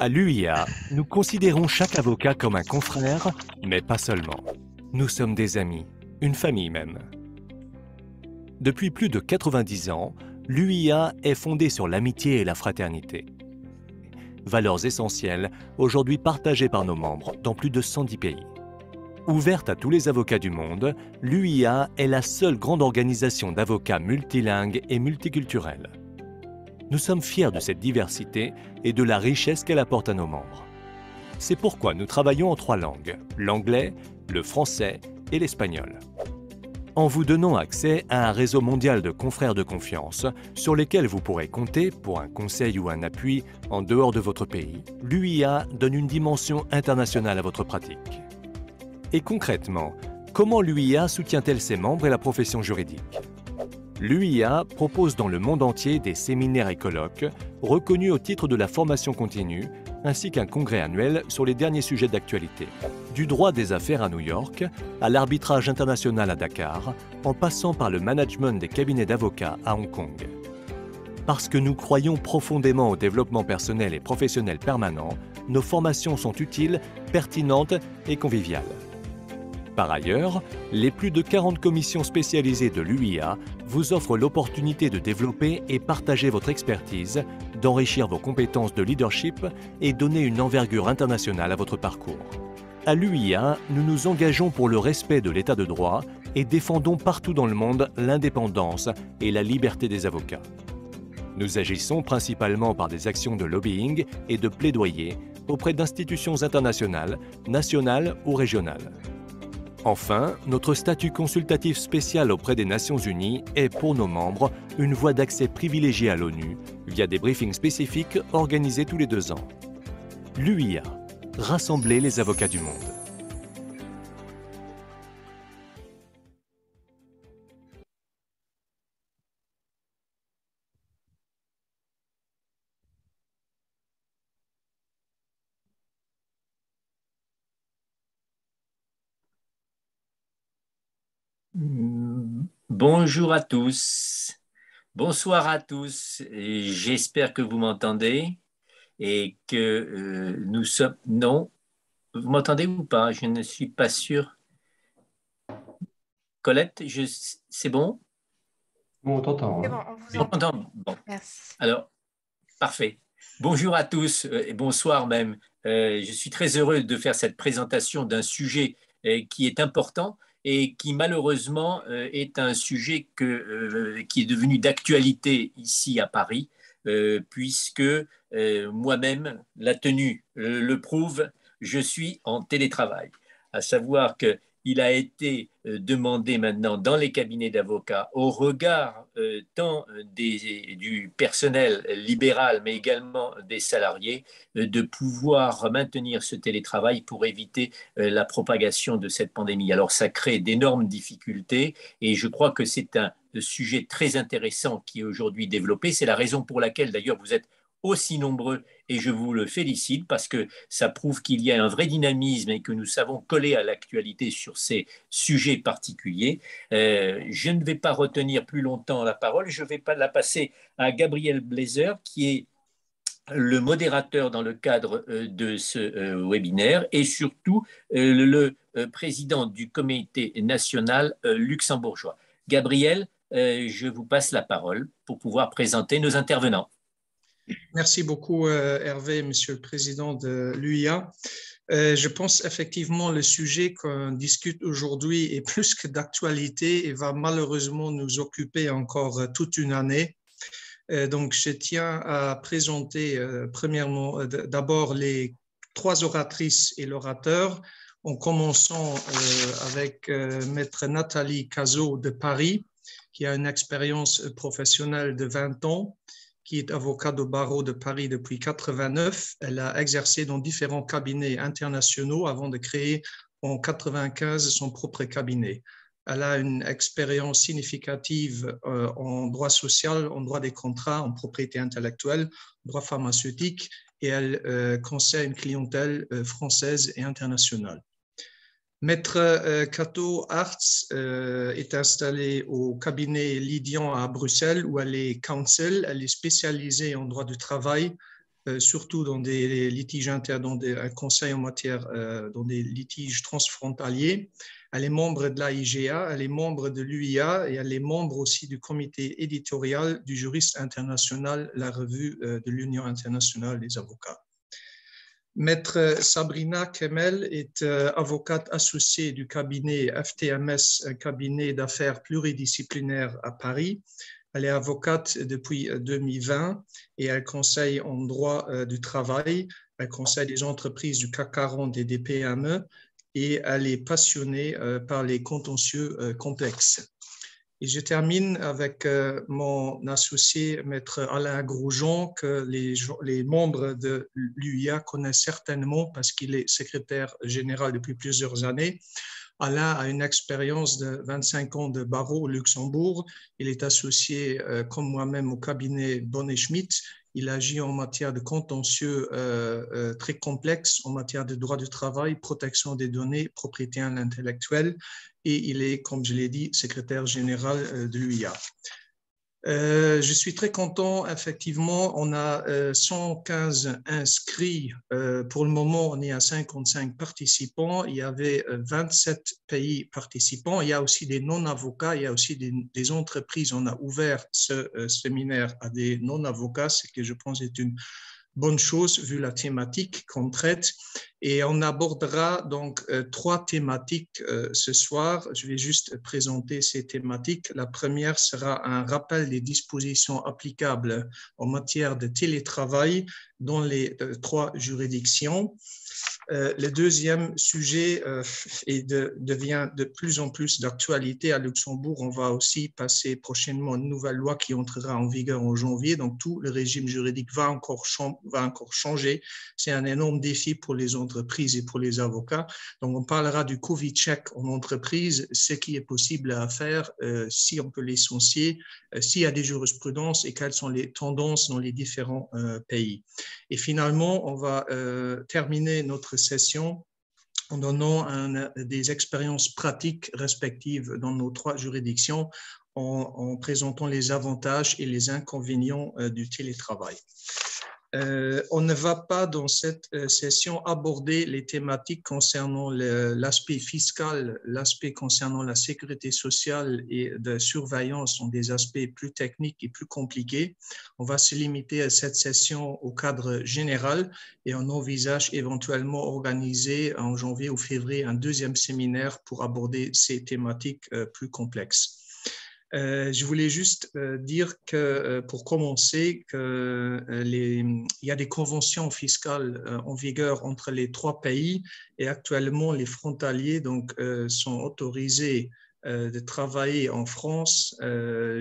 À l'UIA, nous considérons chaque avocat comme un confrère, mais pas seulement. Nous sommes des amis, une famille même. Depuis plus de 90 ans, l'UIA est fondée sur l'amitié et la fraternité. Valeurs essentielles, aujourd'hui partagées par nos membres dans plus de 110 pays. Ouverte à tous les avocats du monde, l'UIA est la seule grande organisation d'avocats multilingues et multiculturels. Nous sommes fiers de cette diversité et de la richesse qu'elle apporte à nos membres. C'est pourquoi nous travaillons en 3 langues, l'anglais, le français et l'espagnol. En vous donnant accès à un réseau mondial de confrères de confiance sur lesquels vous pourrez compter pour un conseil ou un appui en dehors de votre pays, l'UIA donne une dimension internationale à votre pratique. Et concrètement, comment l'UIA soutient-elle ses membres et la profession juridique ? L'UIA propose dans le monde entier des séminaires et colloques reconnus au titre de la formation continue, ainsi qu'un congrès annuel sur les derniers sujets d'actualité. Du droit des affaires à New York, à l'arbitrage international à Dakar, en passant par le management des cabinets d'avocats à Hong Kong. Parce que nous croyons profondément au développement personnel et professionnel permanent, nos formations sont utiles, pertinentes et conviviales. Par ailleurs, les plus de 40 commissions spécialisées de l'UIA vous offrent l'opportunité de développer et partager votre expertise, d'enrichir vos compétences de leadership et donner une envergure internationale à votre parcours. À l'UIA, nous nous engageons pour le respect de l'état de droit et défendons partout dans le monde l'indépendance et la liberté des avocats. Nous agissons principalement par des actions de lobbying et de plaidoyer auprès d'institutions internationales, nationales ou régionales. Enfin, notre statut consultatif spécial auprès des Nations Unies est pour nos membres une voie d'accès privilégiée à l'ONU via des briefings spécifiques organisés tous les 2 ans. L'UIA, rassembler les avocats du monde. Bonjour à tous, bonsoir à tous. J'espère que vous m'entendez et que nous sommes... Non, vous m'entendez ou pas? Je ne suis pas sûr. Colette, c'est bon? On t'entend. C'est bon, Hein. on vous On entend. m'entend? Bon, Merci. alors, parfait. Bonjour à tous et bonsoir même. Je suis très heureux de faire cette présentation d'un sujet qui est important et qui malheureusement est un sujet qui est devenu d'actualité ici à Paris, puisque moi-même, la tenue le prouve, je suis en télétravail. À savoir qu'il a été demandé maintenant dans les cabinets d'avocats, au regard tant du personnel libéral, mais également des salariés, de pouvoir maintenir ce télétravail pour éviter la propagation de cette pandémie. Alors ça crée d'énormes difficultés et je crois que c'est un sujet très intéressant qui est aujourd'hui développé. C'est la raison pour laquelle d'ailleurs vous êtes aussi nombreux et je vous le félicite parce que ça prouve qu'il y a un vrai dynamisme et que nous savons coller à l'actualité sur ces sujets particuliers. Je ne vais pas retenir plus longtemps la parole, je vais pas la passer à Gabriel Blazer qui est le modérateur dans le cadre de ce webinaire et surtout le président du comité national luxembourgeois. Gabriel, je vous passe la parole pour pouvoir présenter nos intervenants. Merci beaucoup, Hervé, Monsieur le Président de l'UIA. Je pense effectivement le sujet qu'on discute aujourd'hui est plus que d'actualité et va malheureusement nous occuper encore toute une année. Donc, je tiens à présenter premièrement d'abord les 3 oratrices et l'orateur, en commençant avec Maître Nathalie Cazot de Paris, qui a une expérience professionnelle de 20 ans, qui est avocate au barreau de Paris depuis 1989. Elle a exercé dans différents cabinets internationaux avant de créer en 1995 son propre cabinet. Elle a une expérience significative en droit social, en droit des contrats, en propriété intellectuelle, droit pharmaceutique, et elle conseille une clientèle française et internationale. Maître Cato Arts est installée au cabinet Lydian à Bruxelles où elle est counsel, elle est spécialisée en droit du travail, surtout dans des litiges dans un conseil en matière, dans des litiges transfrontaliers. Elle est membre de l'AIGA, elle est membre de l'UIA et elle est membre aussi du comité éditorial du juriste international, la revue de l'Union internationale des avocats. Maître Sabrina Kemel est avocate associée du cabinet FTMS, un cabinet d'affaires pluridisciplinaire à Paris. Elle est avocate depuis 2020 et elle conseille en droit du travail, elle conseille des entreprises du CAC 40 et des PME et elle est passionnée par les contentieux complexes. Et je termine avec mon associé, Maître Alain Grosjean, que les membres de l'UIA connaissent certainement parce qu'il est secrétaire général depuis plusieurs années. Alain a une expérience de 25 ans de barreau au Luxembourg. Il est associé, comme moi-même, au cabinet Bonnet Schmidt. Il agit en matière de contentieux très complexes, en matière de droit du travail, protection des données, propriété intellectuelle. Et il est, comme je l'ai dit, secrétaire général de l'UIA. Je suis très content, effectivement, on a 115 inscrits. Pour le moment, on est à 55 participants. Il y avait 27 pays participants. Il y a aussi des non-avocats, il y a aussi des entreprises. On a ouvert ce séminaire à des non-avocats, ce que je pense est une bonne chose vu la thématique qu'on traite. Et on abordera donc 3 thématiques ce soir. Je vais juste présenter ces thématiques. La première sera un rappel des dispositions applicables en matière de télétravail dans les 3 juridictions. Le deuxième sujet devient de plus en plus d'actualité à Luxembourg. On va aussi passer prochainement une nouvelle loi qui entrera en vigueur en janvier. Donc, tout le régime juridique va encore changer. C'est un énorme défi pour les entreprises et pour les avocats. Donc, on parlera du Covid-check en entreprise, ce qui est possible à faire, si on peut licencier, s'il y a des jurisprudences et quelles sont les tendances dans les différents pays. Et finalement, on va terminer notre session en donnant des expériences pratiques respectives dans nos 3 juridictions en présentant les avantages et les inconvénients du télétravail. On ne va pas dans cette session aborder les thématiques concernant l'aspect fiscal, l'aspect concernant la sécurité sociale et de surveillance sont des aspects plus techniques et plus compliqués. On va se limiter à cette session au cadre général et on envisage éventuellement organiser en janvier ou février un deuxième séminaire pour aborder ces thématiques plus complexes. Je voulais juste dire que, pour commencer, il y a des conventions fiscales en vigueur entre les 3 pays et actuellement les frontaliers sont autorisés de travailler en France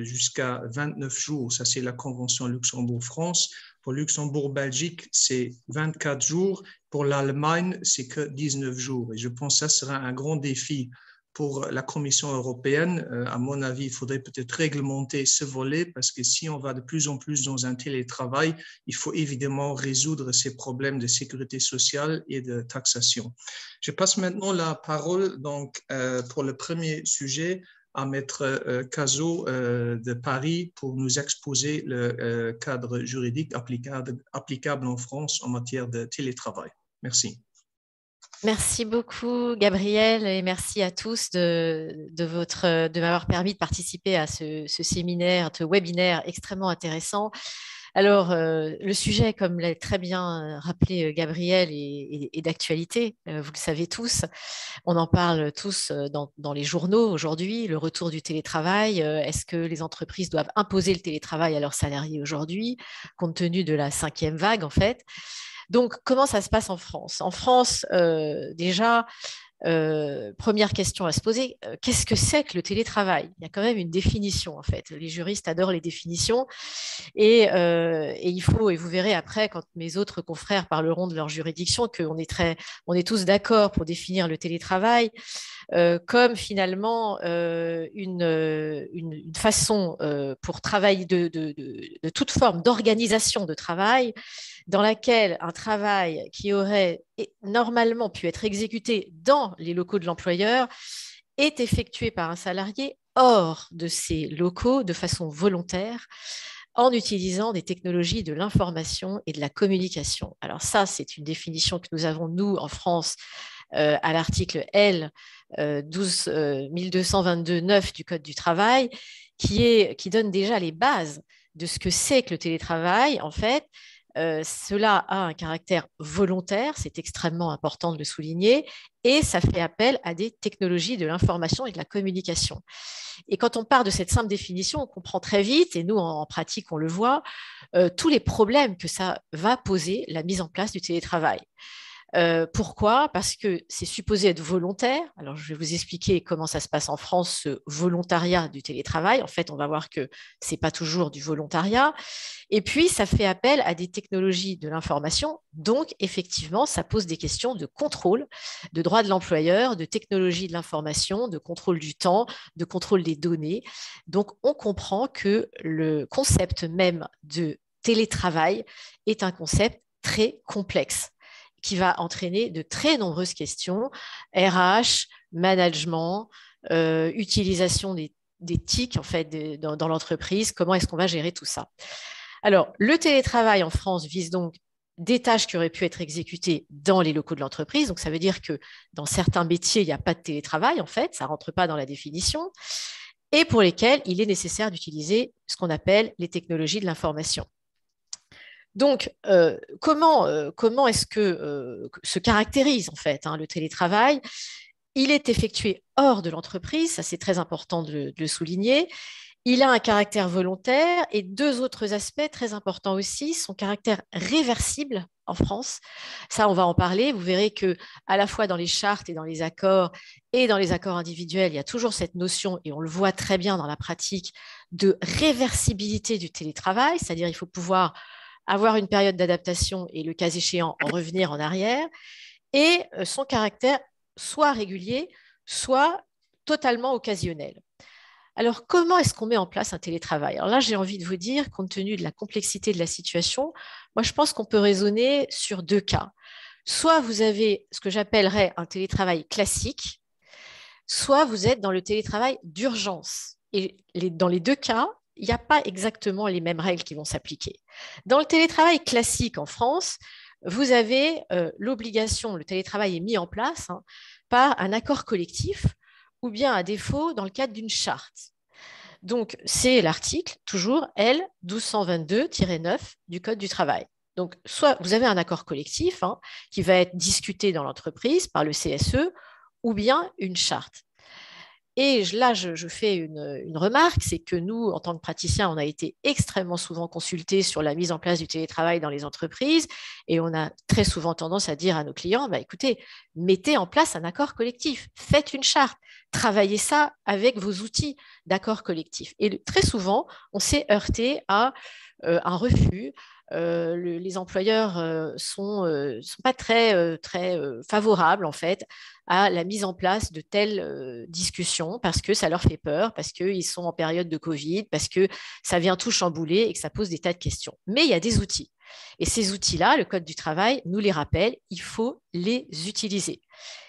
jusqu'à 29 jours. Ça, c'est la convention Luxembourg-France. Pour Luxembourg-Belgique, c'est 24 jours. Pour l'Allemagne, c'est que 19 jours. Et je pense que ça sera un grand défi pour la Commission européenne. À mon avis, il faudrait peut-être réglementer ce volet parce que si on va de plus en plus dans un télétravail, il faut évidemment résoudre ces problèmes de sécurité sociale et de taxation. Je passe maintenant la parole pour le premier sujet à Maître Cazot de Paris pour nous exposer le cadre juridique applicable en France en matière de télétravail. Merci. Merci beaucoup, Gabriel, et merci à tous de m'avoir permis de participer à ce séminaire, ce webinaire extrêmement intéressant. Alors, le sujet, comme l'a très bien rappelé Gabriel, est d'actualité, vous le savez tous. On en parle tous dans les journaux aujourd'hui, le retour du télétravail. Est-ce que les entreprises doivent imposer le télétravail à leurs salariés aujourd'hui, compte tenu de la 5e vague, en fait? Donc, comment ça se passe en France? En France, déjà, première question à se poser, qu'est-ce que c'est que le télétravail? Il y a quand même une définition, en fait. Les juristes adorent les définitions et il faut, et vous verrez après, quand mes autres confrères parleront de leur juridiction, qu'on est tous d'accord pour définir le télétravail comme finalement une façon pour travailler de toute forme d'organisation de travail dans laquelle un travail qui aurait normalement pu être exécuté dans les locaux de l'employeur est effectué par un salarié hors de ces locaux de façon volontaire en utilisant des technologies de l'information et de la communication. Alors ça, c'est une définition que nous avons, nous, en France, à l'article L 1222-9 du Code du travail, qui donne déjà les bases de ce que c'est que le télétravail. En fait, cela a un caractère volontaire, c'est extrêmement important de le souligner, et ça fait appel à des technologies de l'information et de la communication. Et quand on part de cette simple définition, on comprend très vite, et nous en pratique on le voit, tous les problèmes que ça va poser, la mise en place du télétravail. Pourquoi? Parce que c'est supposé être volontaire. Alors, je vais vous expliquer comment ça se passe en France, ce volontariat du télétravail. En fait, on va voir que ce n'est pas toujours du volontariat. Et puis, ça fait appel à des technologies de l'information. Donc, effectivement, ça pose des questions de contrôle, de droit de l'employeur, de technologie de l'information, de contrôle du temps, de contrôle des données. Donc, on comprend que le concept même de télétravail est un concept très complexe, qui va entraîner de très nombreuses questions, RH, management, utilisation des TIC en fait, dans l'entreprise, comment est-ce qu'on va gérer tout ça. Alors, le télétravail en France vise donc des tâches qui auraient pu être exécutées dans les locaux de l'entreprise. Donc, ça veut dire que dans certains métiers, il n'y a pas de télétravail, en fait, ça ne rentre pas dans la définition, et pour lesquels il est nécessaire d'utiliser ce qu'on appelle les technologies de l'information. Donc, comment est-ce que se caractérise en fait le télétravail? Il est effectué hors de l'entreprise, ça c'est très important de le souligner. Il a un caractère volontaire et deux autres aspects très importants aussi, son caractère réversible en France. Ça, on va en parler. Vous verrez que à la fois dans les chartes et dans les accords individuels, il y a toujours cette notion, et on le voit très bien dans la pratique, de réversibilité du télétravail, c'est-à-dire il faut pouvoir avoir une période d'adaptation et le cas échéant en revenir en arrière, et son caractère soit régulier, soit totalement occasionnel. Alors, comment est-ce qu'on met en place un télétravail? Alors là, j'ai envie de vous dire, compte tenu de la complexité de la situation, moi, je pense qu'on peut raisonner sur deux cas. Soit vous avez ce que j'appellerais un télétravail classique, soit vous êtes dans le télétravail d'urgence. Et dans les deux cas, il n'y a pas exactement les mêmes règles qui vont s'appliquer. Dans le télétravail classique en France, vous avez l'obligation, le télétravail est mis en place par un accord collectif ou bien à défaut dans le cadre d'une charte. Donc, c'est l'article, toujours L 1222-9 du Code du travail. Donc, soit vous avez un accord collectif qui va être discuté dans l'entreprise par le CSE ou bien une charte. Et là, je fais une remarque, c'est que nous, en tant que praticiens, on a été extrêmement souvent consultés sur la mise en place du télétravail dans les entreprises et on a très souvent tendance à dire à nos clients, écoutez, mettez en place un accord collectif, faites une charte, travaillez ça avec vos outils d'accord collectif. Et très souvent, on s'est heurté à un refus. Les employeurs sont pas très favorables en fait à la mise en place de telles discussions parce que ça leur fait peur, parce qu'ils sont en période de Covid, parce que ça vient tout chambouler et que ça pose des tas de questions. Mais il y a des outils. Et ces outils-là, le Code du travail nous les rappelle, il faut les utiliser.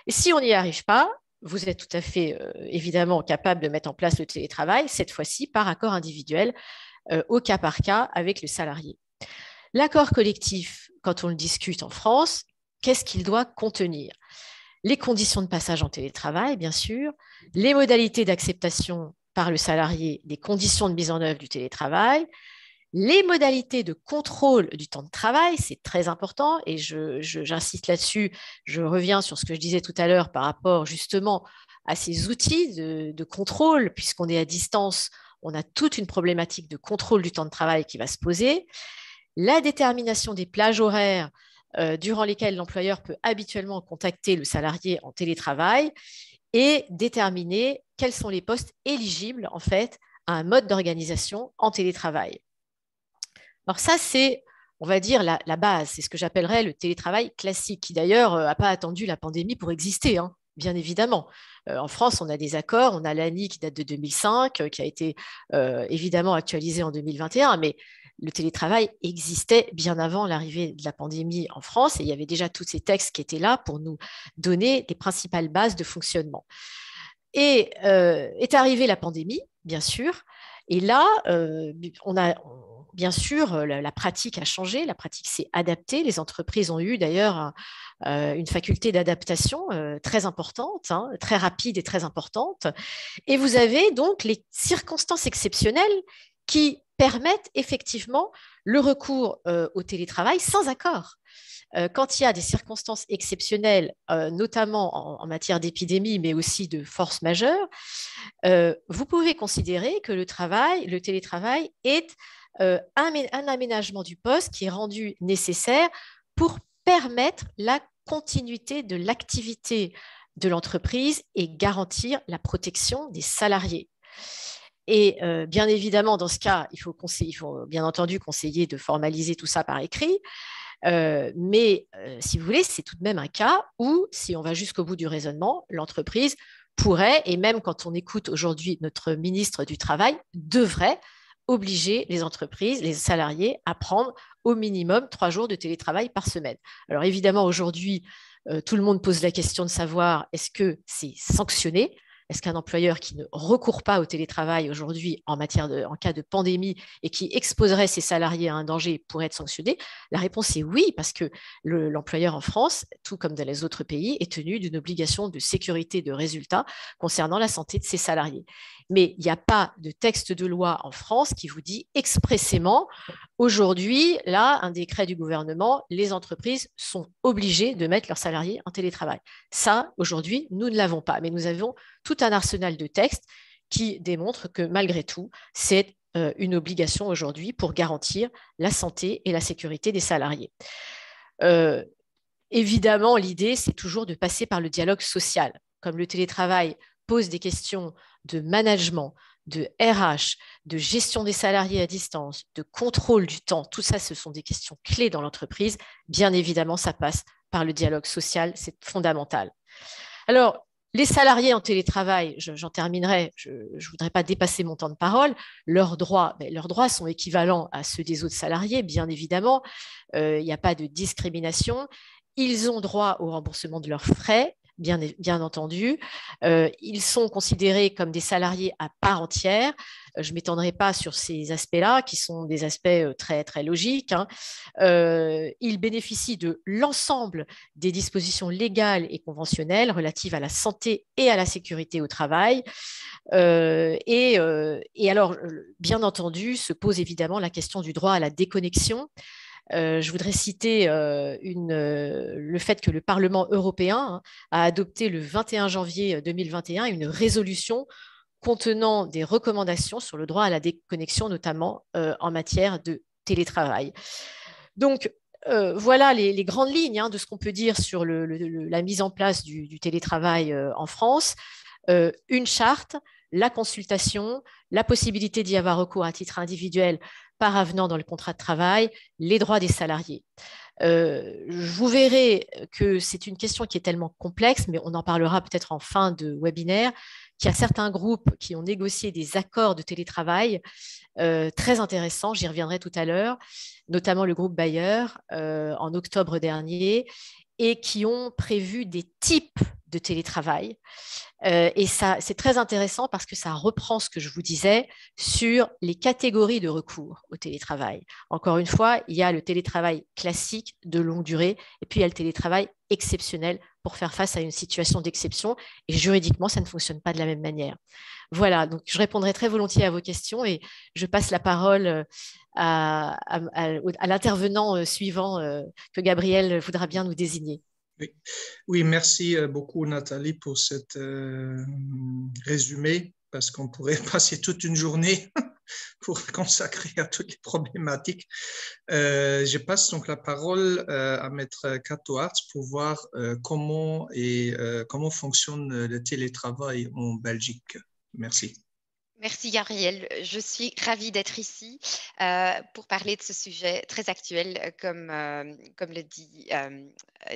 Et si on n'y arrive pas, vous êtes tout à fait évidemment capable de mettre en place le télétravail, cette fois-ci par accord individuel, au cas par cas avec le salarié. L'accord collectif, quand on le discute en France, qu'est-ce qu'il doit contenir? Les conditions de passage en télétravail, bien sûr, les modalités d'acceptation par le salarié des conditions de mise en œuvre du télétravail, les modalités de contrôle du temps de travail, c'est très important et j'insiste là-dessus, je reviens sur ce que je disais tout à l'heure par rapport justement à ces outils de contrôle, puisqu'on est à distance, on a toute une problématique de contrôle du temps de travail qui va se poser. La détermination des plages horaires durant lesquelles l'employeur peut habituellement contacter le salarié en télétravail et déterminer quels sont les postes éligibles en fait à un mode d'organisation en télétravail. Alors ça, c'est, on va dire, la base, c'est ce que j'appellerais le télétravail classique, qui d'ailleurs n'a pas attendu la pandémie pour exister, bien évidemment. En France, on a des accords, on a l'ANI qui date de 2005, qui a été évidemment actualisé en 2021, mais le télétravail existait bien avant l'arrivée de la pandémie en France et il y avait déjà tous ces textes qui étaient là pour nous donner les principales bases de fonctionnement. Et est arrivée la pandémie, bien sûr, et là, on bien sûr, la pratique a changé, la pratique s'est adaptée. Les entreprises ont eu d'ailleurs une faculté d'adaptation très importante, hein, très rapide et très importante. Et vous avez donc les circonstances exceptionnelles qui permettent effectivement le recours au télétravail sans accord. Quand il y a des circonstances exceptionnelles, notamment en matière d'épidémie, mais aussi de force majeure, vous pouvez considérer que le télétravail est un aménagement du poste qui est rendu nécessaire pour permettre la continuité de l'activité de l'entreprise et garantir la protection des salariés. Et bien évidemment, dans ce cas, il faut bien entendu conseiller de formaliser tout ça par écrit. Mais si vous voulez, c'est tout de même un cas où, si on va jusqu'au bout du raisonnement, l'entreprise pourrait, et même quand on écoute aujourd'hui notre ministre du Travail, devrait obliger les entreprises, les salariés à prendre au minimum 3 jours de télétravail par semaine. Alors évidemment, aujourd'hui, tout le monde pose la question de savoir est-ce que c'est sanctionné ? Est-ce qu'un employeur qui ne recourt pas au télétravail aujourd'hui en cas de pandémie et qui exposerait ses salariés à un danger pourrait être sanctionné? La réponse est oui, parce que l'employeur en France, tout comme dans les autres pays, est tenu d'une obligation de sécurité de résultats concernant la santé de ses salariés. Mais il n'y a pas de texte de loi en France qui vous dit expressément aujourd'hui, là, un décret du gouvernement, les entreprises sont obligées de mettre leurs salariés en télétravail. Ça, aujourd'hui, nous ne l'avons pas, mais nous avons tout un arsenal de textes qui démontrent que malgré tout, c'est une obligation aujourd'hui pour garantir la santé et la sécurité des salariés. Évidemment, l'idée, c'est toujours de passer par le dialogue social. Comme le télétravail pose des questions de management, de RH, de gestion des salariés à distance, de contrôle du temps, tout ça, ce sont des questions clés dans l'entreprise. Bien évidemment, ça passe par le dialogue social, c'est fondamental. Alors, les salariés en télétravail, j'en terminerai, je ne voudrais pas dépasser mon temps de parole, leurs droits sont équivalents à ceux des autres salariés, bien évidemment, il n'y a pas de discrimination, ils ont droit au remboursement de leurs frais, bien entendu. Ils sont considérés comme des salariés à part entière. Je ne m'étendrai pas sur ces aspects-là, qui sont des aspects très, très logiques. Hein. Ils bénéficient de l'ensemble des dispositions légales et conventionnelles relatives à la santé et à la sécurité au travail. Et alors, bien entendu, se pose évidemment la question du droit à la déconnexion. Je voudrais citer le fait que le Parlement européen a adopté le 21 janvier 2021 une résolution contenant des recommandations sur le droit à la déconnexion, notamment en matière de télétravail. Donc, voilà les grandes lignes de ce qu'on peut dire sur la mise en place du télétravail en France. Une charte, la consultation, la possibilité d'y avoir recours à titre individuel par avenant dans le contrat de travail, les droits des salariés. Vous verrez que c'est une question qui est tellement complexe, mais on en parlera peut-être en fin de webinaire, qu'il y a certains groupes qui ont négocié des accords de télétravail très intéressants, j'y reviendrai tout à l'heure, notamment le groupe Bayer en octobre dernier, et qui ont prévu des types de télétravail. Et ça, c'est très intéressant parce que ça reprend ce que je vous disais sur les catégories de recours au télétravail. Encore une fois, il y a le télétravail classique de longue durée et puis il y a le télétravail exceptionnel pour faire face à une situation d'exception. Et juridiquement, ça ne fonctionne pas de la même manière. Voilà, donc je répondrai très volontiers à vos questions et je passe la parole à l'intervenant suivant que Gabriel voudra bien nous désigner. Oui, merci beaucoup Nathalie pour cet résumé, parce qu'on pourrait passer toute une journée pour consacrer à toutes les problématiques. Je passe donc la parole à Maître Cato Arts pour voir comment fonctionne le télétravail en Belgique. Merci. Merci Gabriel, je suis ravie d'être ici pour parler de ce sujet très actuel, comme le dit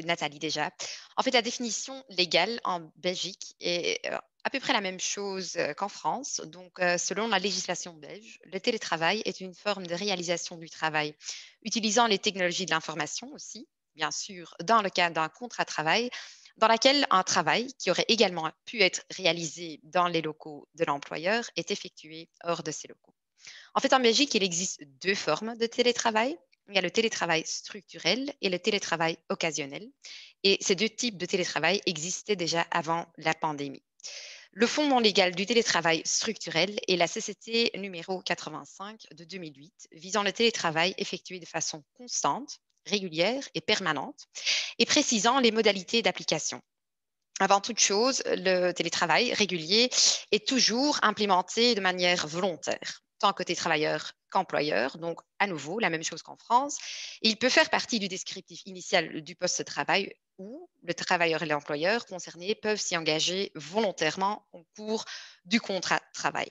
Nathalie déjà. En fait, la définition légale en Belgique est à peu près la même chose qu'en France. Donc, selon la législation belge, le télétravail est une forme de réalisation du travail utilisant les technologies de l'information aussi, bien sûr, dans le cadre d'un contrat de travail, dans laquelle un travail qui aurait également pu être réalisé dans les locaux de l'employeur est effectué hors de ces locaux. En fait, en Belgique, il existe deux formes de télétravail. Il y a le télétravail structurel et le télétravail occasionnel. Et ces deux types de télétravail existaient déjà avant la pandémie. Le fondement légal du télétravail structurel est la CCT numéro 85 de 2008, visant le télétravail effectué de façon constante, régulière et permanente, et précisant les modalités d'application. Avant toute chose, le télétravail régulier est toujours implémenté de manière volontaire, tant côté travailleur qu'employeur, donc à nouveau la même chose qu'en France. Et il peut faire partie du descriptif initial du poste de travail où le travailleur et l'employeur concernés peuvent s'y engager volontairement au cours du contrat de travail.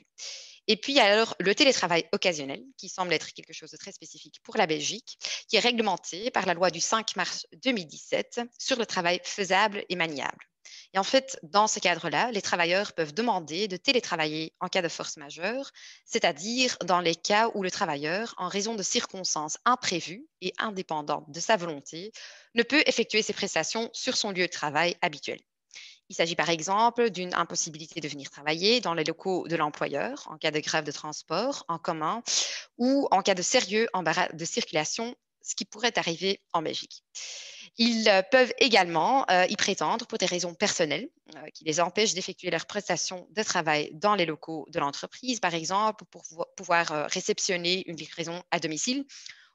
Et puis, il y a alors le télétravail occasionnel, qui semble être quelque chose de très spécifique pour la Belgique, qui est réglementé par la loi du 5 mars 2017 sur le travail faisable et maniable. Et en fait, dans ce cadre-là, les travailleurs peuvent demander de télétravailler en cas de force majeure, c'est-à-dire dans les cas où le travailleur, en raison de circonstances imprévues et indépendantes de sa volonté, ne peut effectuer ses prestations sur son lieu de travail habituel. Il s'agit par exemple d'une impossibilité de venir travailler dans les locaux de l'employeur en cas de grève de transport en commun ou en cas de sérieux embarras de circulation, ce qui pourrait arriver en Belgique. Ils peuvent également y prétendre pour des raisons personnelles qui les empêchent d'effectuer leurs prestations de travail dans les locaux de l'entreprise, par exemple pour pouvoir réceptionner une livraison à domicile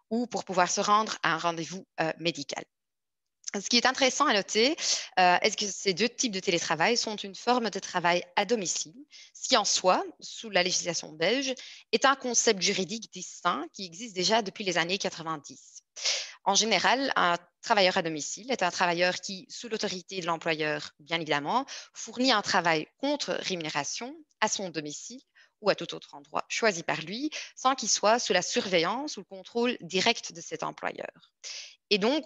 ou pour pouvoir se rendre à un rendez-vous médical. Ce qui est intéressant à noter, est que ces deux types de télétravail sont une forme de travail à domicile, ce qui en soi, sous la législation belge, est un concept juridique distinct qui existe déjà depuis les années 90. En général, un travailleur à domicile est un travailleur qui, sous l'autorité de l'employeur, bien évidemment, fournit un travail contre rémunération à son domicile ou à tout autre endroit choisi par lui, sans qu'il soit sous la surveillance ou le contrôle direct de cet employeur. Et donc,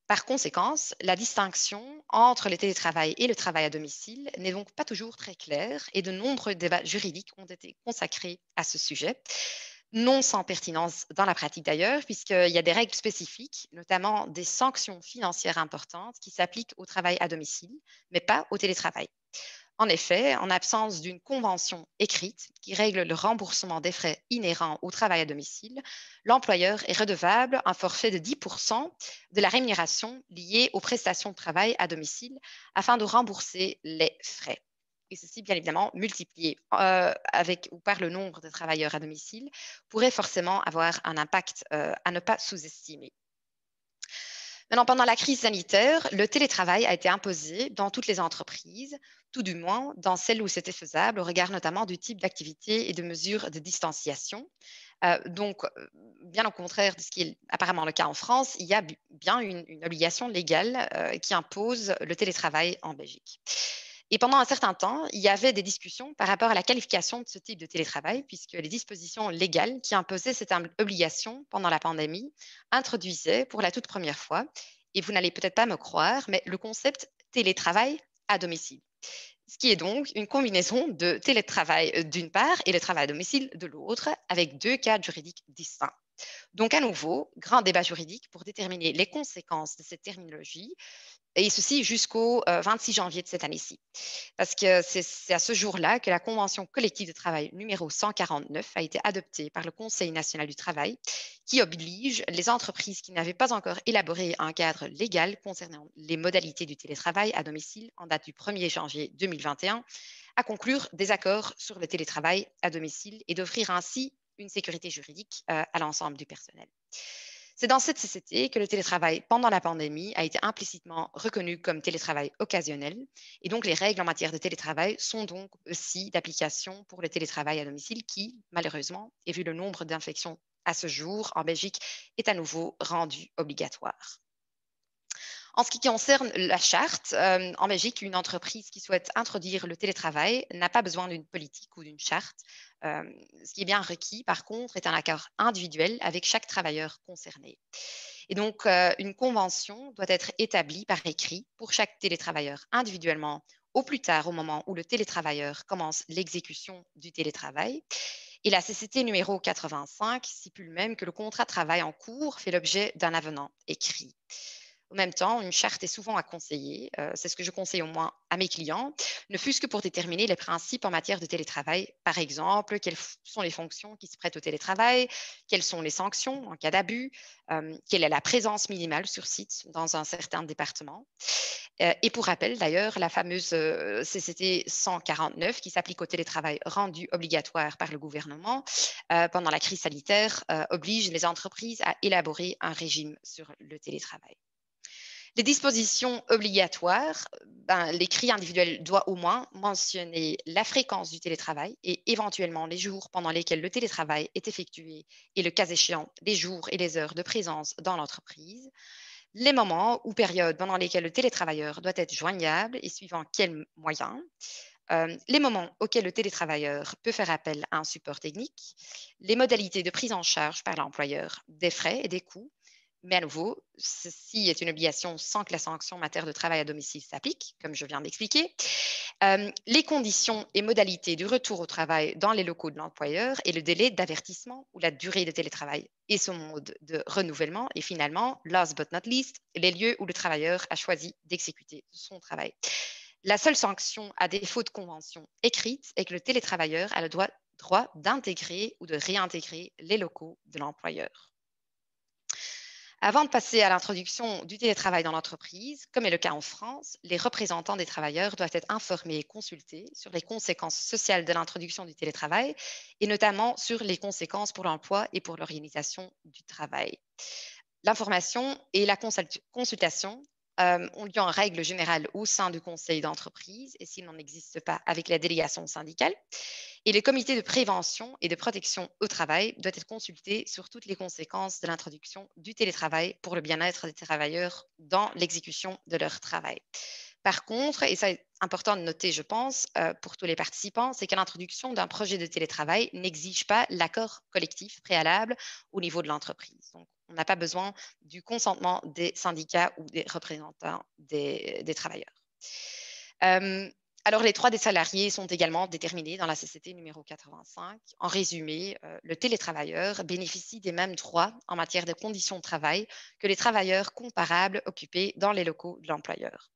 par conséquent, la distinction entre le télétravail et le travail à domicile n'est donc pas toujours très claire et de nombreux débats juridiques ont été consacrés à ce sujet, non sans pertinence dans la pratique d'ailleurs, puisqu'il y a des règles spécifiques, notamment des sanctions financières importantes qui s'appliquent au travail à domicile, mais pas au télétravail. En effet, en absence d'une convention écrite qui règle le remboursement des frais inhérents au travail à domicile, l'employeur est redevable un forfait de 10% de la rémunération liée aux prestations de travail à domicile afin de rembourser les frais. Et ceci, bien évidemment, multiplié avec ou par le nombre de travailleurs à domicile, pourrait forcément avoir un impact à ne pas sous-estimer. Maintenant, pendant la crise sanitaire, le télétravail a été imposé dans toutes les entreprises, tout du moins dans celles où c'était faisable, au regard notamment du type d'activité et de mesures de distanciation. Bien au contraire de ce qui est apparemment le cas en France, il y a bien une obligation légale qui impose le télétravail en Belgique. Et pendant un certain temps, il y avait des discussions par rapport à la qualification de ce type de télétravail, puisque les dispositions légales qui imposaient cette obligation pendant la pandémie introduisaient pour la toute première fois, et vous n'allez peut-être pas me croire, mais le concept télétravail à domicile. Ce qui est donc une combinaison de télétravail d'une part et le travail à domicile de l'autre, avec deux cadres juridiques distincts. Donc à nouveau, grand débat juridique pour déterminer les conséquences de cette terminologie, et ceci jusqu'au 26 janvier de cette année-ci. Parce que c'est à ce jour-là que la Convention collective de travail numéro 149 a été adoptée par le Conseil national du travail, qui oblige les entreprises qui n'avaient pas encore élaboré un cadre légal concernant les modalités du télétravail à domicile en date du 1er janvier 2021 à conclure des accords sur le télétravail à domicile et d'offrir ainsi une sécurité juridique à l'ensemble du personnel. C'est dans cette CCT que le télétravail pendant la pandémie a été implicitement reconnu comme télétravail occasionnel. Et donc, les règles en matière de télétravail sont donc aussi d'application pour le télétravail à domicile qui, malheureusement, et vu le nombre d'infections à ce jour en Belgique, est à nouveau rendu obligatoire. En ce qui concerne la charte, en Belgique, une entreprise qui souhaite introduire le télétravail n'a pas besoin d'une politique ou d'une charte. Ce qui est bien requis, par contre, est un accord individuel avec chaque travailleur concerné. Et donc, une convention doit être établie par écrit pour chaque télétravailleur individuellement, au plus tard au moment où le télétravailleur commence l'exécution du télétravail. Et la CCT numéro 85 stipule même que le contrat de travail en cours fait l'objet d'un avenant écrit. En même temps, une charte est souvent à conseiller. C'est ce que je conseille au moins à mes clients, ne fût-ce que pour déterminer les principes en matière de télétravail. Par exemple, quelles sont les fonctions qui se prêtent au télétravail, quelles sont les sanctions en cas d'abus, quelle est la présence minimale sur site dans un certain département. Et pour rappel, d'ailleurs, la fameuse CCT 149 qui s'applique au télétravail rendu obligatoire par le gouvernement pendant la crise sanitaire oblige les entreprises à élaborer un régime sur le télétravail. Les dispositions obligatoires, l'écrit individuel doit au moins mentionner la fréquence du télétravail et éventuellement les jours pendant lesquels le télétravail est effectué et le cas échéant, les jours et les heures de présence dans l'entreprise, les moments ou périodes pendant lesquels le télétravailleur doit être joignable et suivant quels moyens, les moments auxquels le télétravailleur peut faire appel à un support technique, les modalités de prise en charge par l'employeur des frais et des coûts. Mais à nouveau, ceci est une obligation sans que la sanction en matière de travail à domicile s'applique, comme je viens d'expliquer. Les conditions et modalités du retour au travail dans les locaux de l'employeur et le délai d'avertissement ou la durée de télétravail et son mode de renouvellement. Et finalement, last but not least, les lieux où le travailleur a choisi d'exécuter son travail. La seule sanction à défaut de convention écrite est que le télétravailleur a le droit d'intégrer ou de réintégrer les locaux de l'employeur. Avant de passer à l'introduction du télétravail dans l'entreprise, comme est le cas en France, les représentants des travailleurs doivent être informés et consultés sur les conséquences sociales de l'introduction du télétravail et notamment sur les conséquences pour l'emploi et pour l'organisation du travail. L'information et la consultation ont lieu en règle générale au sein du conseil d'entreprise et s'il n'en existe pas avec la délégation syndicale. Et le comité de prévention et de protection au travail doit être consulté sur toutes les conséquences de l'introduction du télétravail pour le bien-être des travailleurs dans l'exécution de leur travail. Par contre, et ça est important de noter, je pense, pour tous les participants, c'est que l'introduction d'un projet de télétravail n'exige pas l'accord collectif préalable au niveau de l'entreprise. Donc, on n'a pas besoin du consentement des syndicats ou des représentants des travailleurs. Alors, les droits des salariés sont également déterminés dans la CCT numéro 85. En résumé, le télétravailleur bénéficie des mêmes droits en matière de conditions de travail que les travailleurs comparables occupés dans les locaux de l'employeur.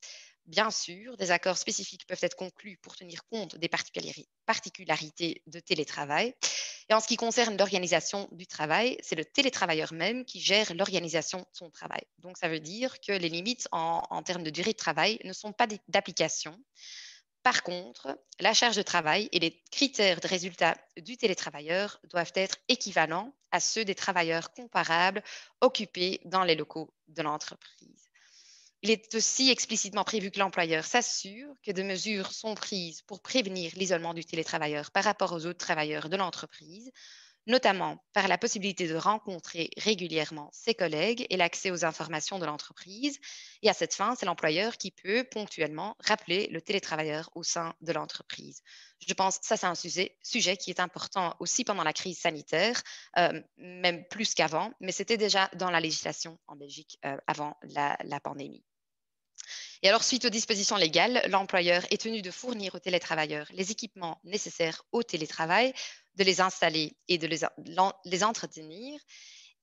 Bien sûr, des accords spécifiques peuvent être conclus pour tenir compte des particularités de télétravail. Et en ce qui concerne l'organisation du travail, c'est le télétravailleur même qui gère l'organisation de son travail. Donc, ça veut dire que les limites en termes de durée de travail ne sont pas d'application. Par contre, la charge de travail et les critères de résultat du télétravailleur doivent être équivalents à ceux des travailleurs comparables occupés dans les locaux de l'entreprise. Il est aussi explicitement prévu que l'employeur s'assure que des mesures sont prises pour prévenir l'isolement du télétravailleur par rapport aux autres travailleurs de l'entreprise, notamment par la possibilité de rencontrer régulièrement ses collègues et l'accès aux informations de l'entreprise. Et à cette fin, c'est l'employeur qui peut ponctuellement rappeler le télétravailleur au sein de l'entreprise. Je pense que ça, c'est un sujet qui est important aussi pendant la crise sanitaire, même plus qu'avant, mais c'était déjà dans la législation en Belgique avant la pandémie. Et alors, suite aux dispositions légales, l'employeur est tenu de fournir aux télétravailleurs les équipements nécessaires au télétravail, de les installer et de les entretenir.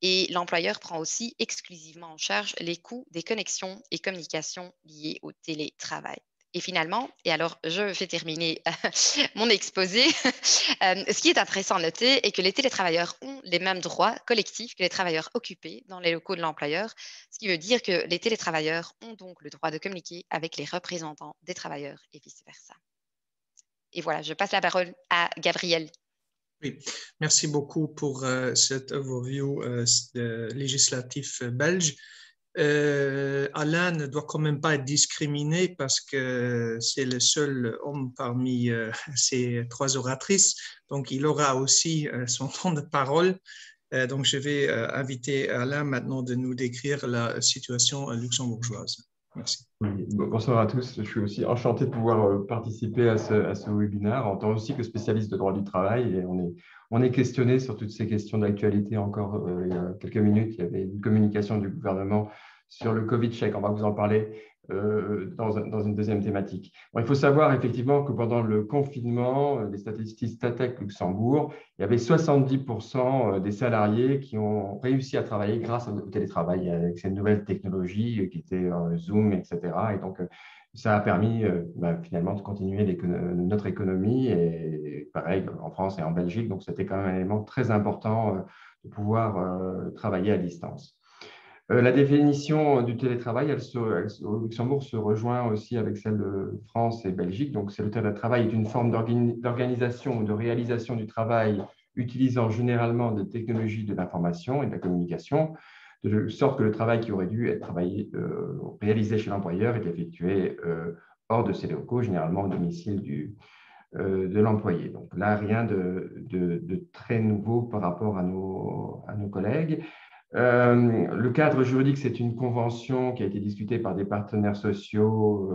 Et l'employeur prend aussi exclusivement en charge les coûts des connexions et communications liées au télétravail. Et finalement, et alors je vais terminer mon exposé, ce qui est intéressant à noter est que les télétravailleurs ont les mêmes droits collectifs que les travailleurs occupés dans les locaux de l'employeur, ce qui veut dire que les télétravailleurs ont donc le droit de communiquer avec les représentants des travailleurs et vice-versa. Et voilà, je passe la parole à Gabriel. Oui, merci beaucoup pour cette overview législatif belge. Alain ne doit quand même pas être discriminé parce que c'est le seul homme parmi ces trois oratrices, donc il aura aussi son temps de parole. Donc je vais inviter Alain maintenant de nous décrire la situation luxembourgeoise. Merci. Oui, bonsoir à tous. Je suis aussi enchanté de pouvoir participer à ce webinaire en tant aussi que spécialiste de droit du travail. Et on est questionné sur toutes ces questions d'actualité. Encore il y a quelques minutes, il y avait une communication du gouvernement sur le Covid check. On va vous en parler dans une deuxième thématique. Bon, il faut savoir effectivement que pendant le confinement, les statistiques Statec Luxembourg, il y avait 70% des salariés qui ont réussi à travailler grâce au télétravail avec ces nouvelles technologies qui étaient Zoom, etc. Et donc, ça a permis finalement de continuer notre économie, et pareil en France et en Belgique. Donc, c'était quand même un élément très important de pouvoir travailler à distance. La définition du télétravail, au Luxembourg, se rejoint aussi avec celle de France et Belgique. Donc, le télétravail est une forme d'organisation ou de réalisation du travail utilisant généralement des technologies de l'information et de la communication, de sorte que le travail qui aurait dû être réalisé chez l'employeur est effectué hors de ses locaux, généralement au domicile de l'employé. Donc là, rien de très nouveau par rapport à nos collègues. Le cadre juridique, c'est une convention qui a été discutée par des partenaires sociaux,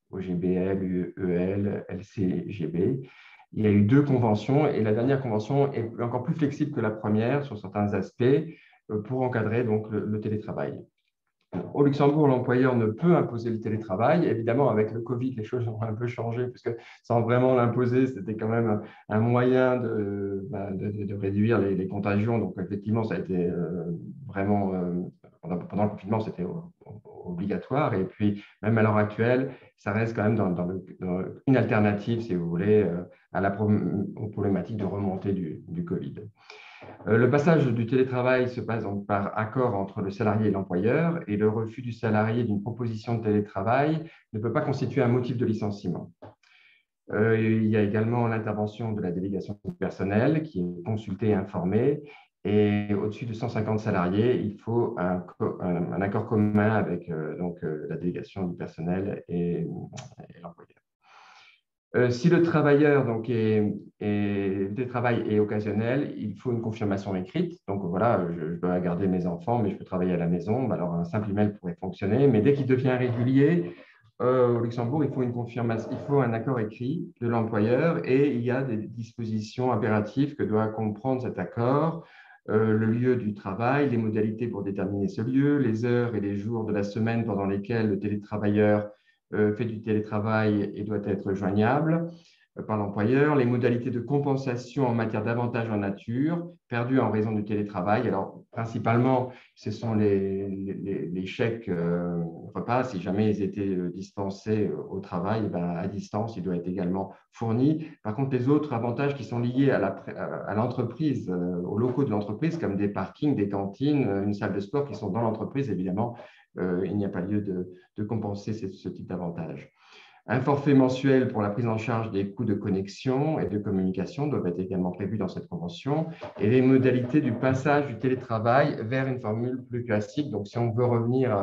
OGBL, UEL, LCGB. Il y a eu 2 conventions et la dernière convention est encore plus flexible que la première sur certains aspects pour encadrer donc le télétravail. Au Luxembourg, l'employeur ne peut imposer le télétravail. Évidemment, avec le Covid, les choses ont un peu changé, puisque sans vraiment l'imposer, c'était quand même un moyen de réduire les contagions. Donc, effectivement, ça a été vraiment, pendant le confinement, c'était obligatoire. Et puis, même à l'heure actuelle, ça reste quand même dans une alternative, si vous voulez, aux problématiques de remontée du Covid. Le passage du télétravail se passe donc par accord entre le salarié et l'employeur, et le refus du salarié d'une proposition de télétravail ne peut pas constituer un motif de licenciement. Il y a également l'intervention de la délégation du personnel qui est consultée et informée, et au-dessus de 150 salariés, il faut un accord commun avec la délégation du personnel et l'employeur. Si le travailleur le télétravail est occasionnel, il faut une confirmation écrite. Donc voilà, je dois garder mes enfants, mais je peux travailler à la maison. Alors un simple email pourrait fonctionner, mais dès qu'il devient régulier, au Luxembourg, il faut une confirmation, il faut un accord écrit de l'employeur, et il y a des dispositions impératives que doit comprendre cet accord. Le lieu du travail, les modalités pour déterminer ce lieu, les heures et les jours de la semaine pendant lesquels le télétravailleur fait du télétravail et doit être joignable par l'employeur, les modalités de compensation en matière d'avantages en nature perdus en raison du télétravail. Alors, principalement, ce sont les chèques repas. Si jamais ils étaient dispensés au travail, à distance, il doit être également fourni. Par contre, les autres avantages qui sont liés à l'entreprise, aux locaux de l'entreprise, comme des parkings, des cantines, une salle de sport qui sont dans l'entreprise, évidemment, il n'y a pas lieu de compenser ce type d'avantages. Un forfait mensuel pour la prise en charge des coûts de connexion et de communication doivent être également prévus dans cette convention, et les modalités du passage du télétravail vers une formule plus classique. Donc, si on veut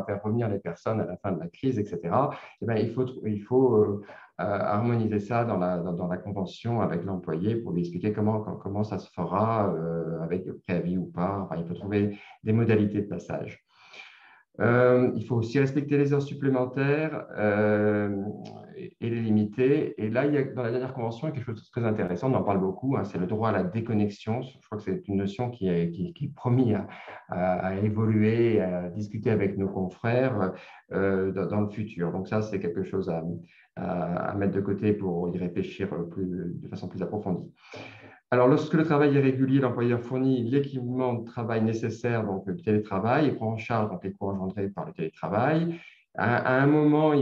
faire revenir les personnes à la fin de la crise, etc., il faut harmoniser ça dans la convention avec l'employé pour lui expliquer comment ça se fera, avec préavis ou pas. Enfin, il faut trouver des modalités de passage. Il faut aussi respecter les heures supplémentaires et les limiter. Et là, dans la dernière convention, il y a quelque chose de très intéressant, on en parle beaucoup, c'est le droit à la déconnexion. Je crois que c'est une notion qui est promise à évoluer, à discuter avec nos confrères dans le futur. Donc ça, c'est quelque chose à mettre de côté pour y réfléchir de façon plus approfondie. Alors, lorsque le travail est régulier, l'employeur fournit l'équipement de travail nécessaire, donc le télétravail, et prend en charge les coûts engendrés par le télétravail. À un moment,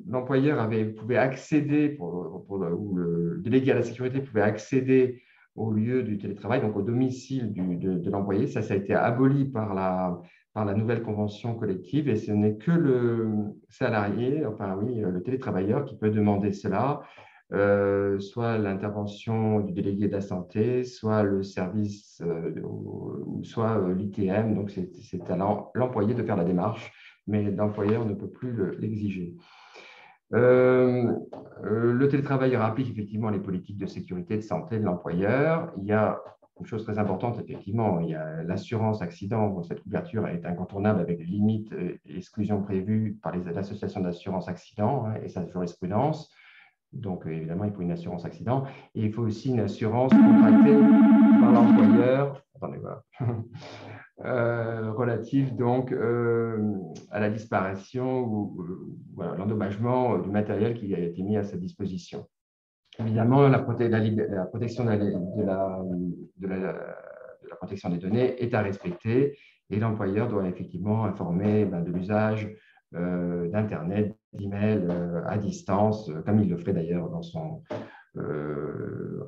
l'employeur pouvait accéder, ou le délégué à la sécurité pouvait accéder au lieu du télétravail, donc au domicile de l'employé. Ça a été aboli par la nouvelle convention collective, et ce n'est que le salarié, le télétravailleur qui peut demander cela. Soit l'intervention du délégué de la santé, soit le service, soit l'ITM. Donc, c'est à l'employé de faire la démarche, mais l'employeur ne peut plus l'exiger. Le télétravailleur applique effectivement les politiques de sécurité et de santé de l'employeur. Il y a une chose très importante, effectivement, il y a l'assurance accident. Cette couverture est incontournable avec les limites et exclusions prévues par l'association d'assurance accident et sa jurisprudence. Donc, évidemment, il faut une assurance accident, et il faut aussi une assurance contractée par l'employeur relative donc à la disparition ou voilà, l'endommagement du matériel qui a été mis à sa disposition. Évidemment, la protection de la protection des données est à respecter et l'employeur doit effectivement informer de l'usage d'Internet, d'email à distance, comme il le ferait d'ailleurs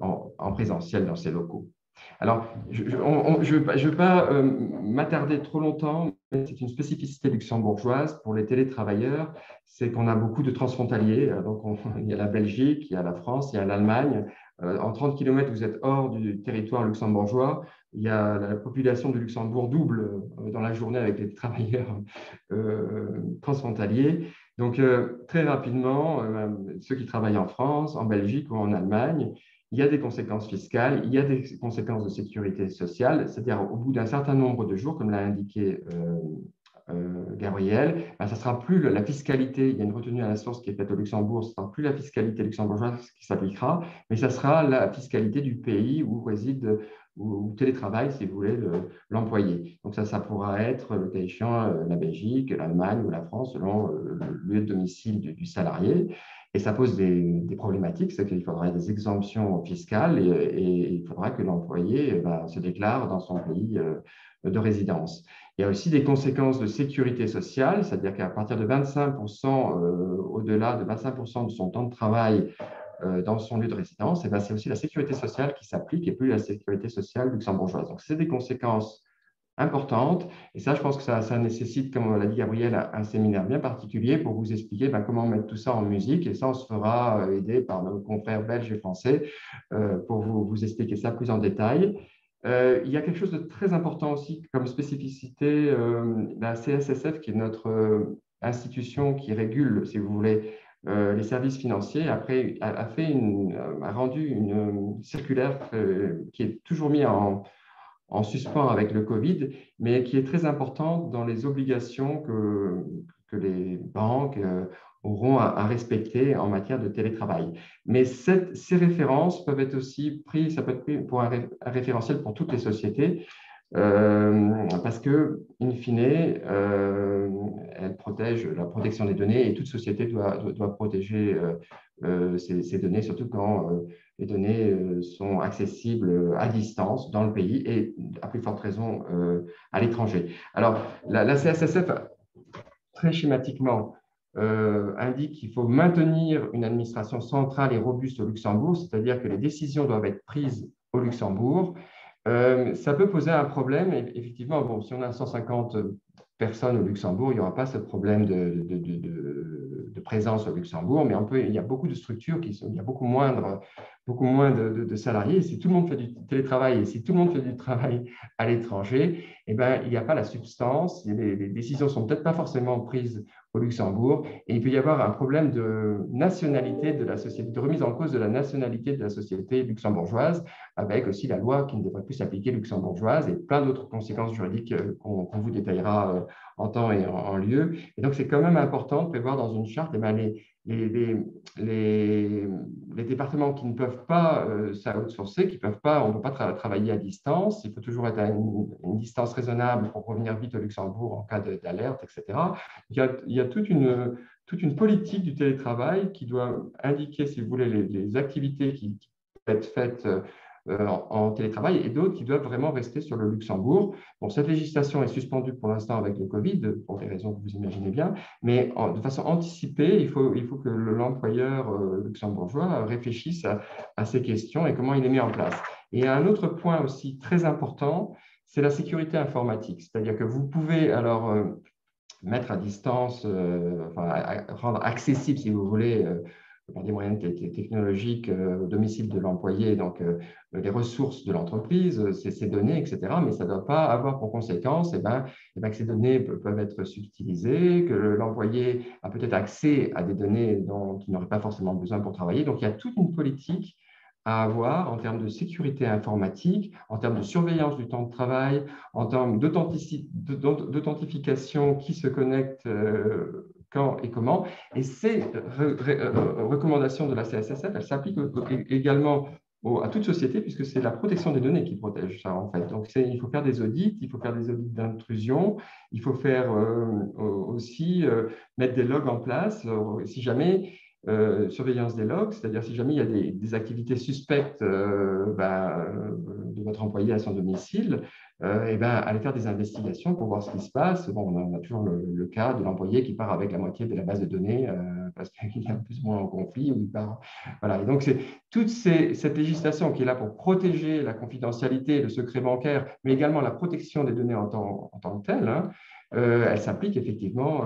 en présentiel dans ses locaux. Alors, je ne veux pas m'attarder trop longtemps, mais c'est une spécificité luxembourgeoise pour les télétravailleurs, c'est qu'on a beaucoup de transfrontaliers. Donc, il y a la Belgique, il y a la France, il y a l'Allemagne. En 30 km, vous êtes hors du territoire luxembourgeois. Il y a la population de Luxembourg double dans la journée avec les travailleurs transfrontaliers. Donc, très rapidement, ceux qui travaillent en France, en Belgique ou en Allemagne, il y a des conséquences fiscales, il y a des conséquences de sécurité sociale, c'est-à-dire au bout d'un certain nombre de jours, comme l'a indiqué Gabriel, ça ne sera plus la fiscalité, il y a une retenue à la source qui est faite au Luxembourg, ce ne sera plus la fiscalité luxembourgeoise qui s'appliquera, mais ça sera la fiscalité du pays où réside ou télétravaille, si vous voulez, l'employé. Donc ça pourra être, le cas échéant, la Belgique, l'Allemagne ou la France, selon le lieu de domicile du salarié. Et ça pose des problématiques, c'est qu'il faudra des exemptions fiscales et il faudra que l'employé se déclare dans son pays de résidence. Il y a aussi des conséquences de sécurité sociale, c'est-à-dire qu'à partir de 25%, au-delà de 25% de son temps de travail dans son lieu de résidence, c'est aussi la sécurité sociale qui s'applique et plus la sécurité sociale luxembourgeoise. Donc, c'est des conséquences importante. Et ça, je pense que ça nécessite, comme l'a dit Gabriel, un séminaire bien particulier pour vous expliquer comment mettre tout ça en musique. Et ça, on se fera aider par nos confrères belges et français pour vous expliquer ça plus en détail. Il y a quelque chose de très important aussi comme spécificité, la CSSF, qui est notre institution qui régule, si vous voulez, les services financiers, après, a rendu une circulaire qui est toujours mise en suspens avec le Covid, mais qui est très importante dans les obligations que les banques auront à respecter en matière de télétravail. Mais ces références peuvent être aussi prises, ça peut être pris pour un référentiel pour toutes les sociétés, parce que, in fine, elle protège la protection des données et toute société doit protéger ces données, surtout quand les données sont accessibles à distance dans le pays et, à plus forte raison, à l'étranger. Alors, la CSSF, très schématiquement, indique qu'il faut maintenir une administration centrale et robuste au Luxembourg, c'est-à-dire que les décisions doivent être prises au Luxembourg. Ça peut poser un problème. Effectivement, si on a 150 personnes au Luxembourg, il n'y aura pas ce problème de présence au Luxembourg, mais il y a beaucoup de structures il y a beaucoup moins de salariés. Et si tout le monde fait du télétravail et si tout le monde fait du travail à l'étranger, il n'y a pas la substance. Les décisions ne sont peut-être pas forcément prises au Luxembourg et il peut y avoir un problème de nationalité de la société, de remise en cause de la nationalité de la société luxembourgeoise, avec aussi la loi qui ne devrait plus s'appliquer luxembourgeoise et plein d'autres conséquences juridiques qu'on vous détaillera en temps et en lieu. Et donc, c'est quand même important de prévoir dans une charte les départements qui ne peuvent pas s'outsourcer, qui peuvent pas, on ne peut pas travailler à distance, il faut toujours être à une distance raisonnable pour revenir vite au Luxembourg en cas d'alerte, etc. Il y a toute une politique du télétravail qui doit indiquer, si vous voulez, les activités qui peuvent être faites en télétravail et d'autres qui doivent vraiment rester sur le Luxembourg. Bon, cette législation est suspendue pour l'instant avec le Covid, pour des raisons que vous imaginez bien, mais de façon anticipée, il faut que l'employeur luxembourgeois réfléchisse à ces questions et comment il les met en place. Et il y a un autre point aussi très important, c'est la sécurité informatique. C'est-à-dire que vous pouvez alors mettre à distance, rendre accessible, si vous voulez, par des moyens technologiques au domicile de l'employé, donc les ressources de l'entreprise, ses données, etc. Mais ça ne doit pas avoir pour conséquence que ces données peuvent être subtilisées, que l'employé a peut-être accès à des données dont il n'aurait pas forcément besoin pour travailler. Donc, il y a toute une politique à avoir en termes de sécurité informatique, en termes de surveillance du temps de travail, en termes d'authentification qui se connecte quand et comment. Et ces recommandations de la CSSF, elles s'appliquent également à toute société, puisque c'est la protection des données qui protège ça, en fait. Donc, il faut faire des audits, il faut faire des audits d'intrusion, il faut faire aussi mettre des logs en place, si jamais, surveillance des logs, c'est-à-dire si jamais il y a des activités suspectes de votre employé à son domicile, aller faire des investigations pour voir ce qui se passe. Bon, on a toujours le cas de l'employé qui part avec la moitié de la base de données parce qu'il est un peu moins en conflit ou il part. Voilà. Et donc, c'est toute cette législation qui est là pour protéger la confidentialité, le secret bancaire, mais également la protection des données en tant que telle, hein, elle s'applique effectivement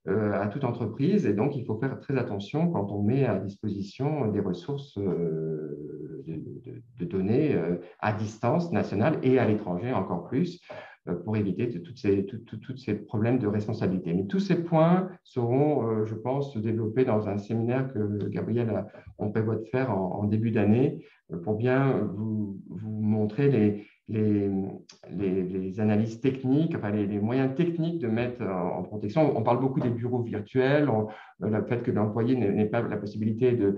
à toute entreprise. Et donc, il faut faire très attention quand on met à disposition des ressources de données à distance nationale et à l'étranger encore plus, pour éviter tous ces problèmes de responsabilité. Mais tous ces points seront, je pense, développés dans un séminaire que Gabriel on prévoit de faire en début d'année pour bien vous montrer les analyses techniques, enfin les moyens techniques de mettre en protection. On parle beaucoup des bureaux virtuels, le fait que l'employé n'ait pas la possibilité de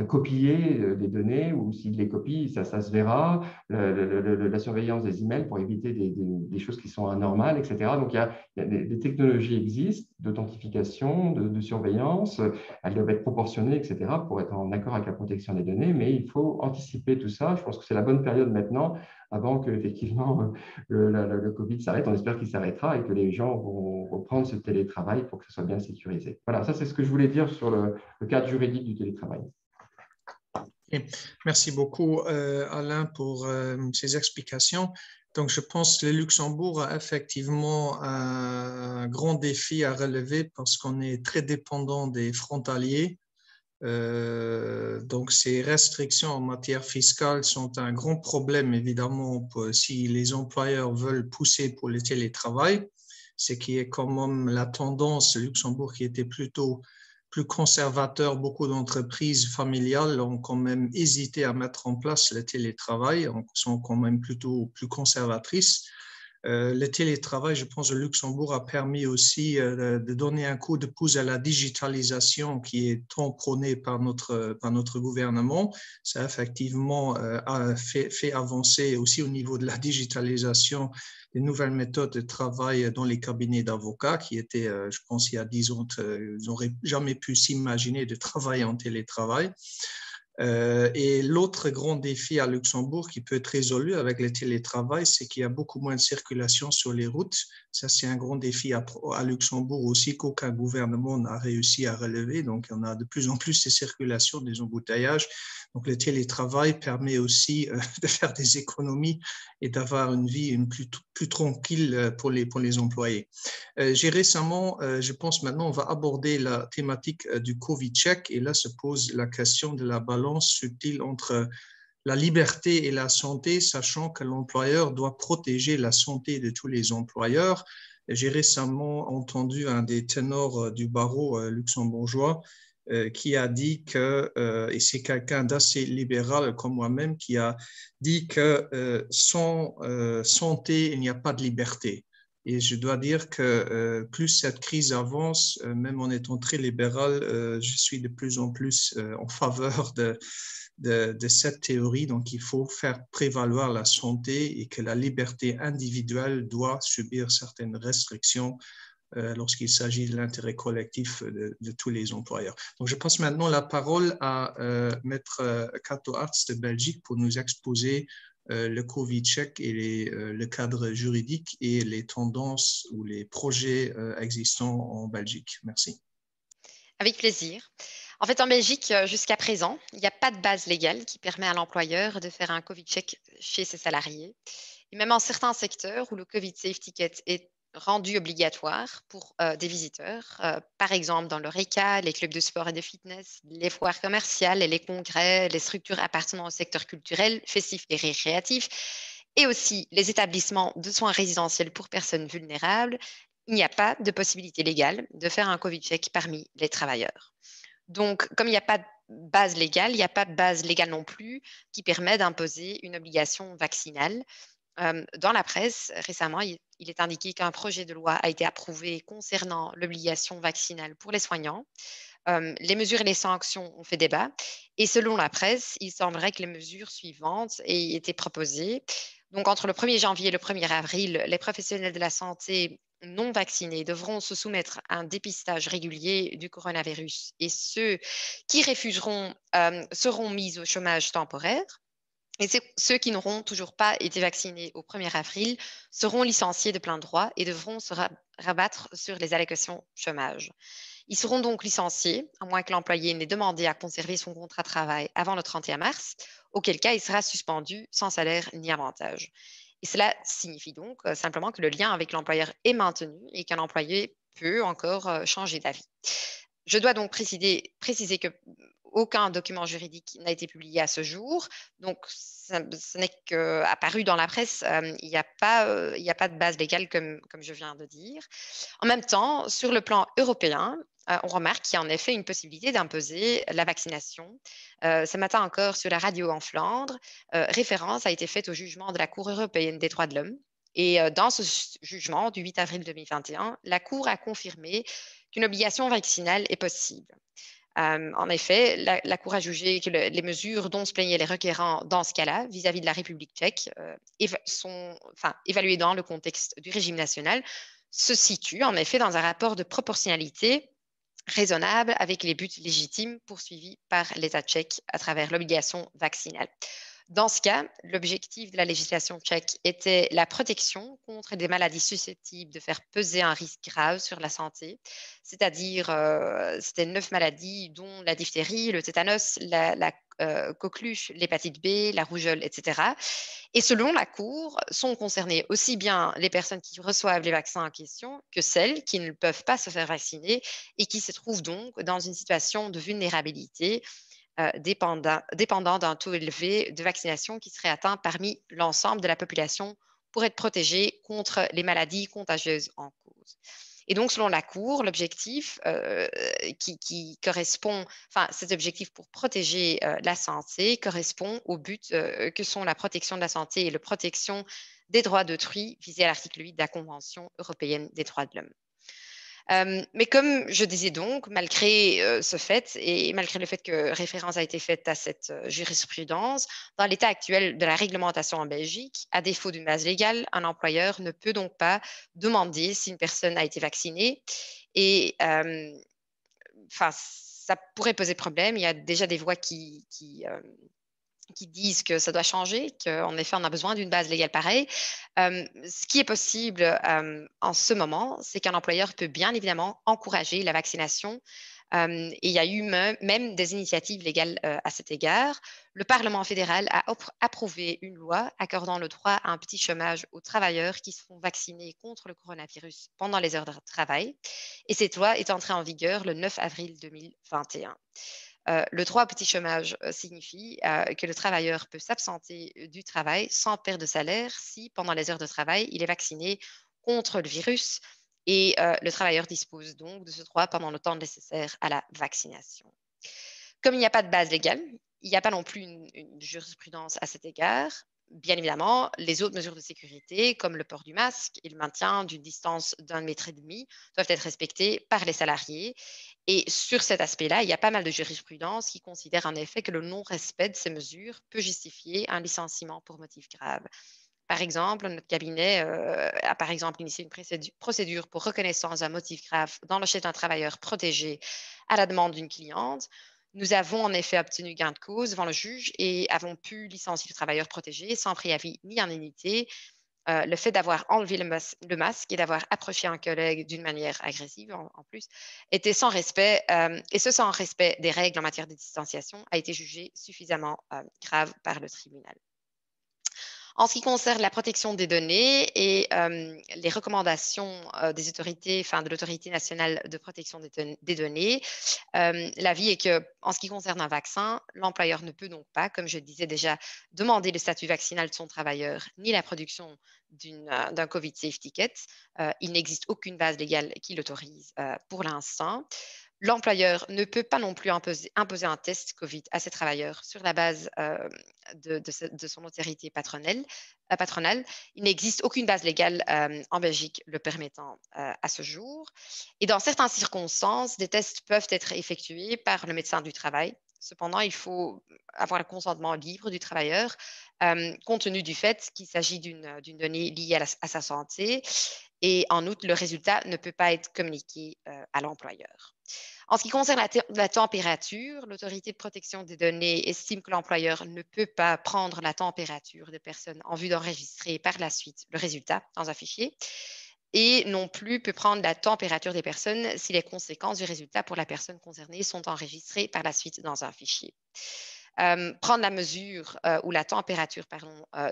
copier des données, ou s'il les copie, ça se verra, la surveillance des emails pour éviter des choses qui sont anormales, etc. Donc, il y a des technologies existent d'authentification, de surveillance, elles doivent être proportionnées, etc., pour être en accord avec la protection des données, mais il faut anticiper tout ça. Je pense que c'est la bonne période maintenant, avant que effectivement le Covid s'arrête. On espère qu'il s'arrêtera et que les gens vont reprendre ce télétravail pour que ce soit bien sécurisé. Voilà, ça c'est ce que je voulais dire sur le cadre juridique du télétravail. Merci beaucoup, Alain, pour ces explications. Donc, je pense que le Luxembourg a effectivement un grand défi à relever parce qu'on est très dépendant des frontaliers. Donc, ces restrictions en matière fiscale sont un grand problème, évidemment, si les employeurs veulent pousser pour le télétravail. Ce qui est quand même la tendance. Luxembourg qui était plutôt plus conservateur, beaucoup d'entreprises familiales ont quand même hésité à mettre en place le télétravail, sont quand même plutôt plus conservatrices. Le télétravail, je pense, au Luxembourg a permis aussi de donner un coup de pouce à la digitalisation qui est tant prônée par notre gouvernement. Ça a effectivement fait avancer aussi au niveau de la digitalisation des nouvelles méthodes de travail dans les cabinets d'avocats qui étaient, je pense, il y a 10 ans, ils n'auraient jamais pu s'imaginer de travailler en télétravail. Et l'autre grand défi à Luxembourg qui peut être résolu avec le télétravail, c'est qu'il y a beaucoup moins de circulation sur les routes. Ça, c'est un grand défi à Luxembourg aussi qu'aucun gouvernement n'a réussi à relever. Donc, on a de plus en plus de circulation, des embouteillages. Donc, le télétravail permet aussi de faire des économies et d'avoir une vie plus tranquille pour les employés. J'ai récemment, je pense maintenant, on va aborder la thématique du Covid-check et là se pose la question de la balance subtile entre la liberté et la santé, sachant que l'employeur doit protéger la santé de tous les employeurs. J'ai récemment entendu un des ténors du barreau luxembourgeois qui a dit que, et c'est quelqu'un d'assez libéral comme moi-même, qui a dit que sans santé, il n'y a pas de liberté. Et je dois dire que plus cette crise avance, même en étant très libéral, je suis de plus en plus en faveur de cette théorie. Donc, il faut faire prévaloir la santé et que la liberté individuelle doit subir certaines restrictions lorsqu'il s'agit de l'intérêt collectif de tous les employeurs. Donc, je passe maintenant la parole à Maître Kato Arts de Belgique pour nous exposer le Covid-check et le cadre juridique et les tendances ou les projets existants en Belgique. Merci. Avec plaisir. En fait, en Belgique, jusqu'à présent, il n'y a pas de base légale qui permet à l'employeur de faire un Covid-check chez ses salariés. Et même en certains secteurs où le Covid Safe Ticket est rendu obligatoire pour des visiteurs, par exemple dans le RECA, les clubs de sport et de fitness, les foires commerciales et les congrès, les structures appartenant au secteur culturel, festif et récréatif, et aussi les établissements de soins résidentiels pour personnes vulnérables, il n'y a pas de possibilité légale de faire un Covid-check parmi les travailleurs. Donc, comme il n'y a pas de base légale, il n'y a pas de base légale non plus qui permet d'imposer une obligation vaccinale. Dans la presse, récemment, il est indiqué qu'un projet de loi a été approuvé concernant l'obligation vaccinale pour les soignants. Les mesures et les sanctions ont fait débat. Et selon la presse, il semblerait que les mesures suivantes aient été proposées. Donc, entre le 1er janvier et le 1er avril, les professionnels de la santé non vaccinés devront se soumettre à un dépistage régulier du coronavirus. Et ceux qui refuseront seront mis au chômage temporaire. Et ceux qui n'auront toujours pas été vaccinés au 1er avril seront licenciés de plein droit et devront se rabattre sur les allocations chômage. Ils seront donc licenciés, à moins que l'employé n'ait demandé à conserver son contrat de travail avant le 31 mars, auquel cas il sera suspendu sans salaire ni avantage. Et cela signifie donc simplement que le lien avec l'employeur est maintenu et qu'un employé peut encore changer d'avis. Je dois donc préciser que aucun document juridique n'a été publié à ce jour. Donc, ce n'est qu'apparu dans la presse. Il n'y a pas de base légale, comme je viens de dire. En même temps, sur le plan européen, on remarque qu'il y a en effet une possibilité d'imposer la vaccination. Ce matin encore, sur la radio en Flandre, référence a été faite au jugement de la Cour européenne des droits de l'homme. Et dans ce jugement du 8 avril 2021, la Cour a confirmé qu'une obligation vaccinale est possible. En effet, la Cour a jugé que les mesures dont se plaignaient les requérants dans ce cas-là, vis-à-vis de la République tchèque, sont évaluées dans le contexte du régime national, se situent en effet dans un rapport de proportionnalité raisonnable avec les buts légitimes poursuivis par l'État tchèque à travers l'obligation vaccinale. Dans ce cas, l'objectif de la législation tchèque était la protection contre des maladies susceptibles de faire peser un risque grave sur la santé, c'est-à-dire c'était 9 maladies dont la diphtérie, le tétanos, la coqueluche, l'hépatite B, la rougeole, etc. Et selon la Cour, sont concernées aussi bien les personnes qui reçoivent les vaccins en question que celles qui ne peuvent pas se faire vacciner et qui se trouvent donc dans une situation de vulnérabilité dépendant d'un taux élevé de vaccination qui serait atteint parmi l'ensemble de la population pour être protégée contre les maladies contagieuses en cause. Et donc, selon la Cour, l'objectif qui correspond, cet objectif pour protéger la santé correspond au but que sont la protection de la santé et la protection des droits d'autrui visés à l'article 8 de la Convention européenne des droits de l'homme. Mais comme je disais donc, malgré ce fait et malgré le fait que référence a été faite à cette jurisprudence, dans l'état actuel de la réglementation en Belgique, à défaut d'une base légale, un employeur ne peut donc pas demander si une personne a été vaccinée. Et ça pourrait poser problème. Il y a déjà des voix qui disent que ça doit changer, qu'en effet, on a besoin d'une base légale pareille. Ce qui est possible en ce moment, c'est qu'un employeur peut bien évidemment encourager la vaccination. Et il y a eu même des initiatives légales à cet égard. Le Parlement fédéral a approuvé une loi accordant le droit à un petit chômage aux travailleurs qui se font vacciner contre le coronavirus pendant les heures de travail. Et cette loi est entrée en vigueur le 9 avril 2021. Le droit au petit chômage signifie que le travailleur peut s'absenter du travail sans perte de salaire si, pendant les heures de travail, il est vacciné contre le virus et le travailleur dispose donc de ce droit pendant le temps nécessaire à la vaccination. Comme il n'y a pas de base légale, il n'y a pas non plus une jurisprudence à cet égard. Bien évidemment, les autres mesures de sécurité, comme le port du masque et le maintien d'une distance d'1,5 mètre, doivent être respectées par les salariés. Et sur cet aspect-là, il y a pas mal de jurisprudence qui considèrent en effet que le non-respect de ces mesures peut justifier un licenciement pour motif grave. Par exemple, notre cabinet a par exemple initié une procédure pour reconnaissance d'un motif grave dans le chef d'un travailleur protégé à la demande d'une cliente. Nous avons en effet obtenu gain de cause devant le juge et avons pu licencier le travailleur protégé sans préavis ni indemnité. Le fait d'avoir enlevé le masque et d'avoir approché un collègue d'une manière agressive en plus était sans respect, et ce sans respect des règles en matière de distanciation a été jugé suffisamment grave par le tribunal. En ce qui concerne la protection des données et les recommandations des autorités, de l'Autorité nationale de protection des données, l'avis est que, en ce qui concerne un vaccin, l'employeur ne peut donc pas, comme je le disais déjà, demander le statut vaccinal de son travailleur ni la production d'un COVID Safety Kit. Il n'existe aucune base légale qui l'autorise pour l'instant. L'employeur ne peut pas non plus imposer un test Covid à ses travailleurs sur la base de son autorité patronale. Il n'existe aucune base légale en Belgique le permettant à ce jour. Et dans certaines circonstances, des tests peuvent être effectués par le médecin du travail. Cependant, il faut avoir le consentement libre du travailleur, compte tenu du fait qu'il s'agit d'une donnée liée à sa santé. Et en outre, le résultat ne peut pas être communiqué à l'employeur. En ce qui concerne la température, l'autorité de protection des données estime que l'employeur ne peut pas prendre la température des personnes en vue d'enregistrer par la suite le résultat dans un fichier et non plus peut prendre la température des personnes si les conséquences du résultat pour la personne concernée sont enregistrées par la suite dans un fichier. Prendre la mesure ou la température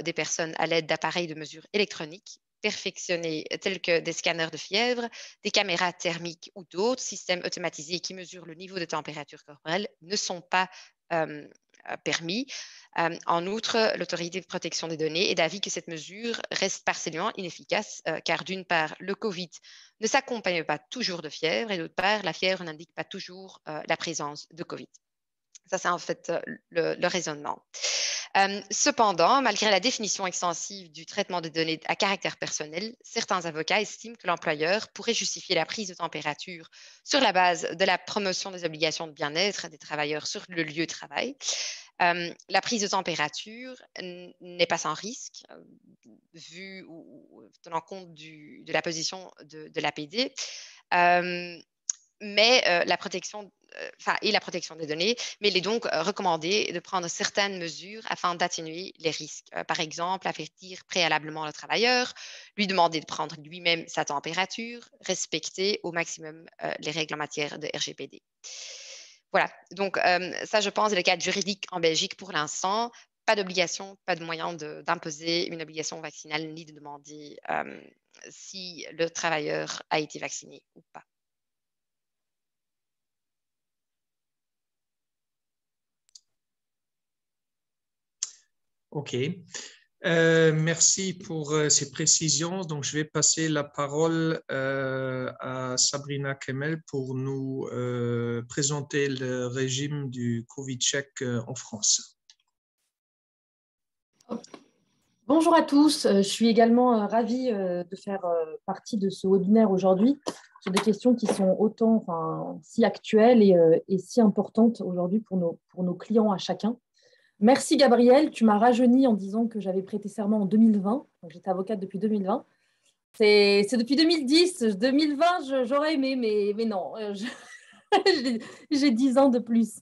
des personnes à l'aide d'appareils de mesure électroniques perfectionnés tels que des scanners de fièvre, des caméras thermiques ou d'autres systèmes automatisés qui mesurent le niveau de température corporelle ne sont pas permis. En outre, l'autorité de protection des données est d'avis que cette mesure reste partiellement inefficace car d'une part, le COVID ne s'accompagne pas toujours de fièvre et d'autre part, la fièvre n'indique pas toujours la présence de COVID. Ça, c'est en fait le raisonnement. Cependant, malgré la définition extensive du traitement des données à caractère personnel, certains avocats estiment que l'employeur pourrait justifier la prise de température sur la base de la promotion des obligations de bien-être des travailleurs sur le lieu de travail. La prise de température n'est pas sans risque, vu ou tenant compte de la position de l'APD. Mais la protection des données, mais il est donc recommandé de prendre certaines mesures afin d'atténuer les risques. Par exemple, avertir préalablement le travailleur, lui demander de prendre lui-même sa température, respecter au maximum les règles en matière de RGPD. Voilà, donc ça, je pense, est le cadre juridique en Belgique pour l'instant. Pas d'obligation, pas de moyen d'imposer une obligation vaccinale ni de demander si le travailleur a été vacciné ou pas. OK. Merci pour ces précisions. Donc, je vais passer la parole à Sabrina Kemmel pour nous présenter le régime du Covid-check en France. Bonjour à tous. Je suis également ravie de faire partie de ce webinaire aujourd'hui sur des questions qui sont si actuelles et si importantes aujourd'hui pour nos clients à chacun. Merci Gabriel, tu m'as rajeuni en disant que j'avais prêté serment en 2020. J'étais avocate depuis 2020. C'est depuis 2010. 2020, j'aurais aimé, mais non. J'ai 10 ans de plus.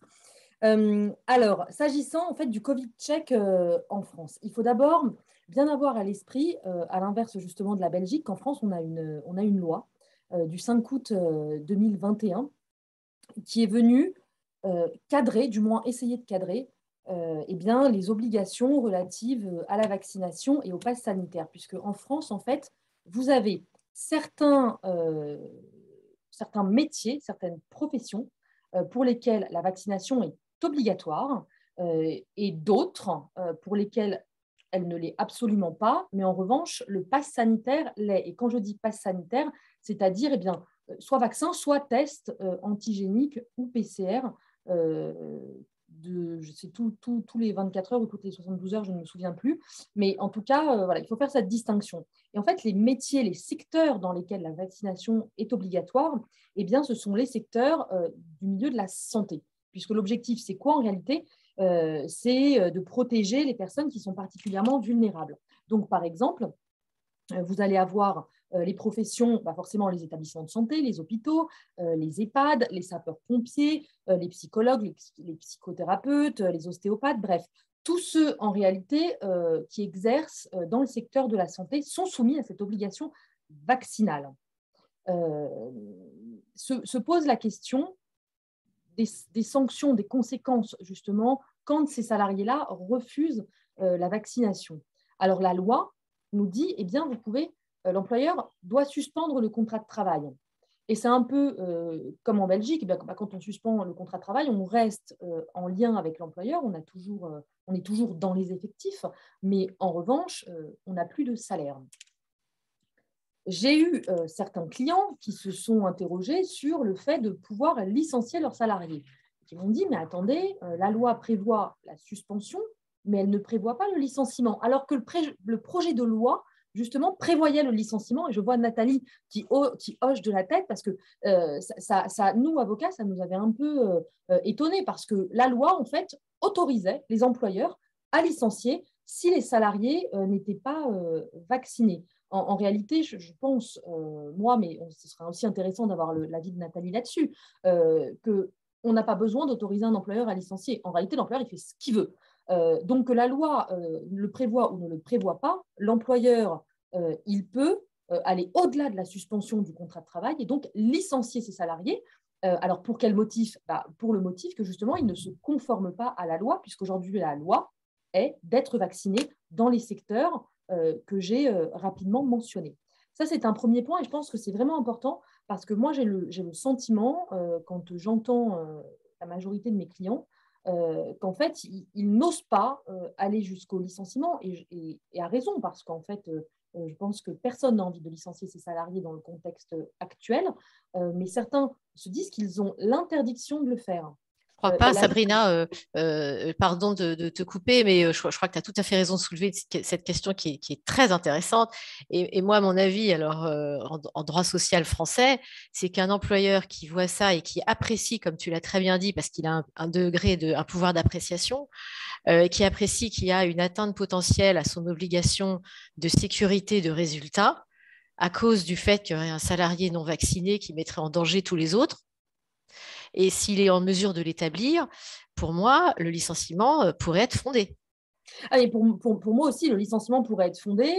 Alors, s'agissant en fait du Covid-check en France, il faut d'abord bien avoir à l'esprit, à l'inverse justement de la Belgique, qu'en France, on a une loi du 5 août 2021 qui est venue cadrer, du moins essayer de cadrer, les obligations relatives à la vaccination et au pass sanitaire, puisque en France, en fait, vous avez certains métiers, certaines professions pour lesquelles la vaccination est obligatoire et d'autres pour lesquelles elle ne l'est absolument pas, mais en revanche, le pass sanitaire l'est. Et quand je dis pass sanitaire, c'est-à-dire soit vaccin, soit test antigénique ou PCR tous les 24 heures ou toutes les 72 heures, je ne me souviens plus. Mais en tout cas, il faut faire cette distinction. Et en fait, les métiers, les secteurs dans lesquels la vaccination est obligatoire, ce sont les secteurs du milieu de la santé. Puisque l'objectif, c'est quoi en réalité ? C'est de protéger les personnes qui sont particulièrement vulnérables. Donc, par exemple, vous allez avoir les professions, forcément les établissements de santé, les hôpitaux, les EHPAD, les sapeurs-pompiers, les psychologues, les psychothérapeutes, les ostéopathes, bref, tous ceux en réalité qui exercent dans le secteur de la santé sont soumis à cette obligation vaccinale. Se pose la question des sanctions, des conséquences justement quand ces salariés-là refusent la vaccination. Alors la loi nous dit, l'employeur doit suspendre le contrat de travail. Et c'est un peu comme en Belgique, quand on suspend le contrat de travail, on reste en lien avec l'employeur, on est toujours dans les effectifs, mais en revanche, on n'a plus de salaire. j'ai eu certains clients qui se sont interrogés sur le fait de pouvoir licencier leurs salariés. Ils m'ont dit, mais attendez, la loi prévoit la suspension, mais elle ne prévoit pas le licenciement, alors que le projet de loi, justement, prévoyait le licenciement. Et je vois Nathalie qui hoche de la tête parce que nous, avocats, ça nous avait un peu étonnés parce que la loi, en fait, autorisait les employeurs à licencier si les salariés n'étaient pas vaccinés. En réalité, je pense, moi, mais ce serait aussi intéressant d'avoir l'avis de Nathalie là-dessus, qu'on n'a pas besoin d'autoriser un employeur à licencier. En réalité, l'employeur, il fait ce qu'il veut. Donc, que la loi le prévoit ou ne le prévoit pas, l'employeur, il peut aller au-delà de la suspension du contrat de travail et donc licencier ses salariés. Alors, pour quel motif? Pour le motif que, justement, il ne se conforme pas à la loi, puisqu'aujourd'hui, la loi est d'être vacciné dans les secteurs que j'ai rapidement mentionnés. Ça, c'est un premier point et je pense que c'est vraiment important parce que moi, j'ai le sentiment, quand j'entends la majorité de mes clients, qu'en fait, ils n'osent pas aller jusqu'au licenciement et à raison parce qu'en fait, je pense que personne n'a envie de licencier ses salariés dans le contexte actuel, mais certains se disent qu'ils ont l'interdiction de le faire. Je ne crois pas, Sabrina, pardon de te couper, mais je crois que tu as tout à fait raison de soulever cette question qui est très intéressante. Et moi, à mon avis, alors, en droit social français, c'est qu'un employeur qui voit ça et qui apprécie, comme tu l'as très bien dit, parce qu'il a un pouvoir d'appréciation, qui apprécie qu'il y a une atteinte potentielle à son obligation de sécurité de résultat à cause du fait qu'il y aurait un salarié non vacciné qui mettrait en danger tous les autres. Et s'il est en mesure de l'établir, pour moi, le licenciement pourrait être fondé. Et pour moi aussi, le licenciement pourrait être fondé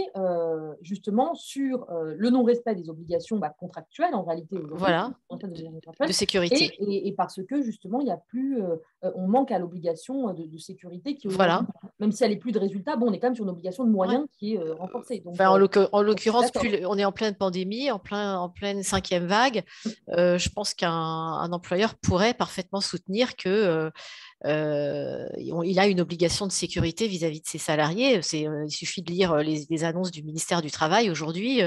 justement sur le non-respect des obligations contractuelles, en réalité, voilà, de sécurité. Et parce que justement, il y a plus, on manque à l'obligation de sécurité qui, voilà. Même si elle n'est plus de résultat, on est quand même sur une obligation de moyens qui est renforcée. Donc, en l'occurrence, on est en pleine pandémie, en pleine 5e vague. Je pense qu'un employeur pourrait parfaitement soutenir que il a une obligation de sécurité vis-à-vis de ses salariés. Il suffit de lire les annonces du ministère du Travail aujourd'hui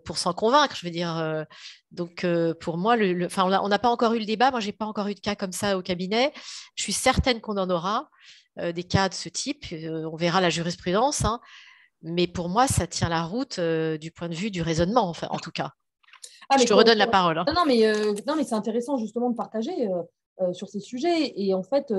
pour s'en convaincre. Je veux dire, donc pour moi, on n'a pas encore eu le débat. Moi, je n'ai pas encore eu de cas comme ça au cabinet. Je suis certaine qu'on en aura des cas de ce type. On verra la jurisprudence. Hein. Mais pour moi, ça tient la route du point de vue du raisonnement, enfin, en tout cas. Je te redonne la parole. Hein. Non, mais c'est intéressant justement de partager sur ces sujets. Et en fait,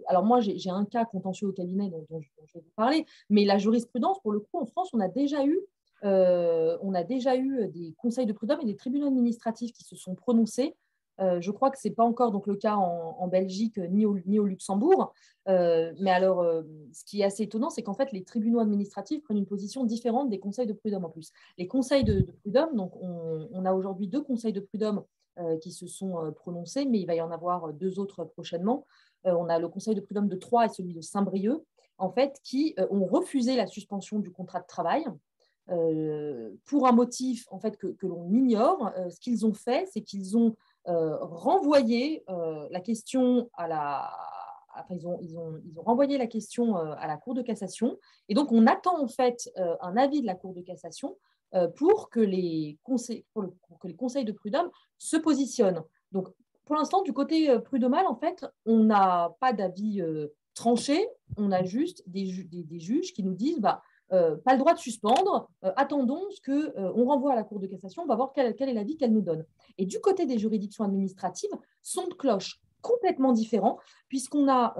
alors moi, j'ai un cas contentieux au cabinet dont je vais vous parler, mais la jurisprudence, pour le coup, en France, on a déjà eu des conseils de prud'homme et des tribunaux administratifs qui se sont prononcés. Je crois que ce n'est pas encore donc, le cas en Belgique ni au Luxembourg. Mais alors, ce qui est assez étonnant, c'est qu'en fait, les tribunaux administratifs prennent une position différente des conseils de prud'homme en plus. Les conseils de prud'homme, donc on a aujourd'hui 2 conseils de prud'homme qui se sont prononcés, mais il va y en avoir 2 autres prochainement. On a le conseil de prud'homme de Troyes et celui de Saint-Brieuc, en fait, qui ont refusé la suspension du contrat de travail. Pour un motif en fait, que l'on ignore. Ce qu'ils ont fait, c'est qu'ils ont renvoyé la question à la... Enfin, ils ont renvoyé la question à la Cour de cassation. Et donc, on attend en fait un avis de la Cour de cassation pour que les conseils de prud'homme se positionnent. Donc, pour l'instant, du côté prud'homal, en fait, on n'a pas d'avis tranché. On a juste des juges qui nous disent pas le droit de suspendre, attendons qu'on renvoie à la Cour de cassation, on va voir quel est l'avis qu'elle nous donne. Et du côté des juridictions administratives, son de cloche complètement différent, puisqu'on a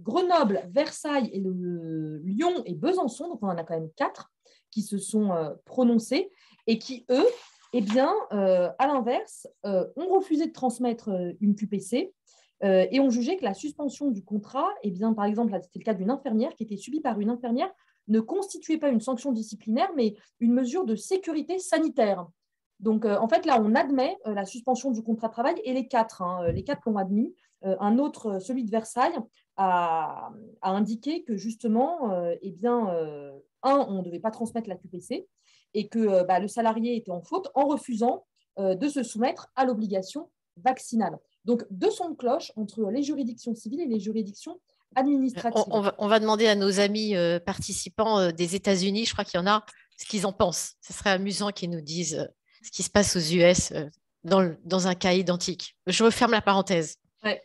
Grenoble, Versailles, et Lyon et Besançon, donc on en a quand même 4 qui se sont prononcés et qui, eux, eh bien, à l'inverse, ont refusé de transmettre une QPC et ont jugé que la suspension du contrat, eh bien, par exemple, c'était le cas d'une infirmière qui était subie par une infirmière, ne constituait pas une sanction disciplinaire, mais une mesure de sécurité sanitaire. Donc, en fait, là, on admet la suspension du contrat de travail et les 4 l'ont admis. Un autre, celui de Versailles, a indiqué que justement, on ne devait pas transmettre la QPC et que le salarié était en faute en refusant de se soumettre à l'obligation vaccinale. Donc, 2 sons de cloche entre les juridictions civiles et les juridictions administratives. On va demander à nos amis participants des États-Unis, je crois qu'il y en a ce qu'ils en pensent. Ce serait amusant qu'ils nous disent ce qui se passe aux US dans un cas identique. Je referme la parenthèse. Ouais.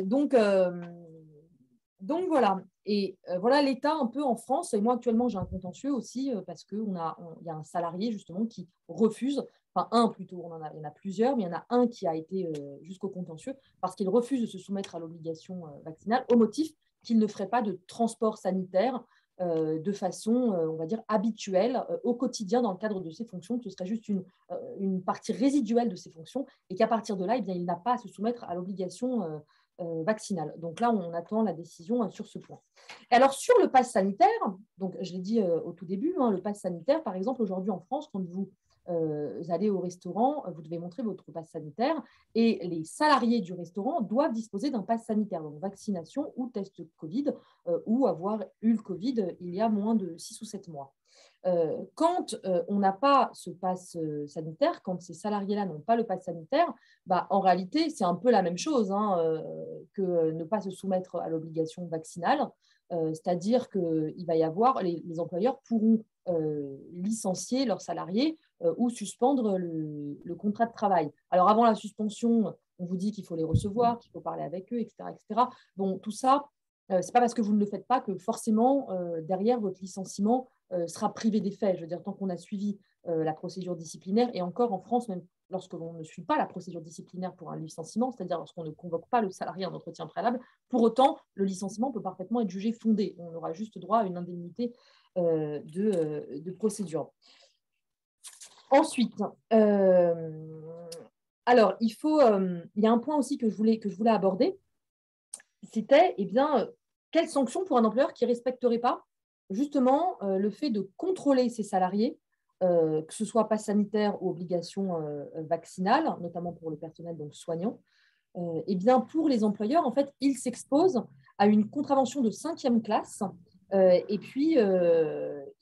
Donc voilà. Et voilà l'état un peu en France. Et moi, actuellement, j'ai un contentieux aussi parce qu'il y a un salarié justement qui refuse, enfin un plutôt, il y en a plusieurs, mais il y en a un qui a été jusqu'au contentieux parce qu'il refuse de se soumettre à l'obligation vaccinale au motif qu'il ne ferait pas de transport sanitaire de façon, on va dire, habituelle au quotidien dans le cadre de ses fonctions, que ce serait juste une partie résiduelle de ses fonctions et qu'à partir de là, eh bien, il n'a pas à se soumettre à l'obligation vaccinale. Donc là, on attend la décision sur ce point. Et alors, sur le pass sanitaire, donc je l'ai dit au tout début, le pass sanitaire, par exemple, aujourd'hui en France, quand vous allez au restaurant, vous devez montrer votre pass sanitaire et les salariés du restaurant doivent disposer d'un pass sanitaire, donc vaccination ou test Covid ou avoir eu le Covid il y a moins de 6 ou 7 mois. Quand on n'a pas ce pass sanitaire, quand ces salariés-là n'ont pas le pass sanitaire, en réalité, c'est un peu la même chose que ne pas se soumettre à l'obligation vaccinale. C'est-à-dire qu'il va y avoir, les employeurs pourront licencier leurs salariés ou suspendre le contrat de travail. Alors, avant la suspension, on vous dit qu'il faut les recevoir, qu'il faut parler avec eux, etc. etc. Bon, tout ça, ce n'est pas parce que vous ne le faites pas que forcément, derrière, votre licenciement sera privé d'effet. Je veux dire, tant qu'on a suivi la procédure disciplinaire, et encore en France, même lorsque l'on ne suit pas la procédure disciplinaire pour un licenciement, c'est-à-dire lorsqu'on ne convoque pas le salarié en entretien préalable, pour autant, le licenciement peut parfaitement être jugé fondé. On aura juste droit à une indemnité de procédure. Ensuite, alors, il y a un point aussi que je voulais aborder, c'était quelles sanctions pour un employeur qui ne respecterait pas justement le fait de contrôler ses salariés, que ce soit pass sanitaire ou obligation vaccinale, notamment pour le personnel donc soignant. Pour les employeurs, en fait, ils s'exposent à une contravention de 5e classe et puis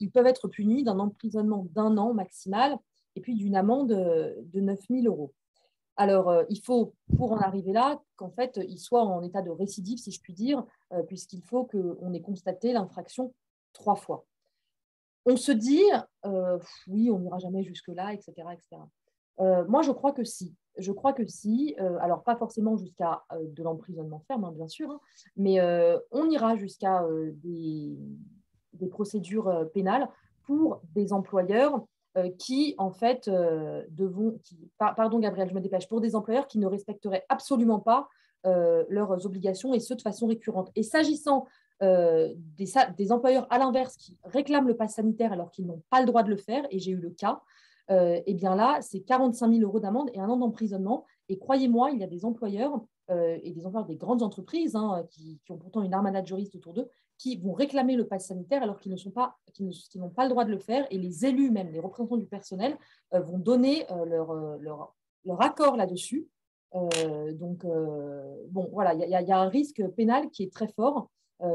ils peuvent être punis d'un emprisonnement d'1 an maximal et puis d'une amende de 9 000 €. Alors, il faut, pour en arriver là, qu'en fait, il soit en état de récidive, si je puis dire, puisqu'il faut qu'on ait constaté l'infraction 3 fois. On se dit, oui, on n'ira jamais jusque-là, etc. etc. Moi, je crois que si. Je crois que si. Alors, pas forcément jusqu'à de l'emprisonnement ferme, bien sûr, mais on ira jusqu'à des procédures pénales pour des employeurs qui, en fait, pardon, Gabriel, je me dépêche, pour des employeurs qui ne respecteraient absolument pas leurs obligations et ce, de façon récurrente. Et s'agissant des employeurs, à l'inverse, qui réclament le pass sanitaire alors qu'ils n'ont pas le droit de le faire, et j'ai eu le cas, et bien là, c'est 45 000 € d'amende et 1 an d'emprisonnement. Et croyez-moi, il y a des employeurs, et des employeurs des grandes entreprises qui ont pourtant une armada de juristes autour d'eux, qui vont réclamer le pass sanitaire alors qu'ils n'ont pas le droit de le faire. Et les élus, même les représentants du personnel, vont donner leur accord là-dessus. Bon, voilà, il y a un risque pénal qui est très fort.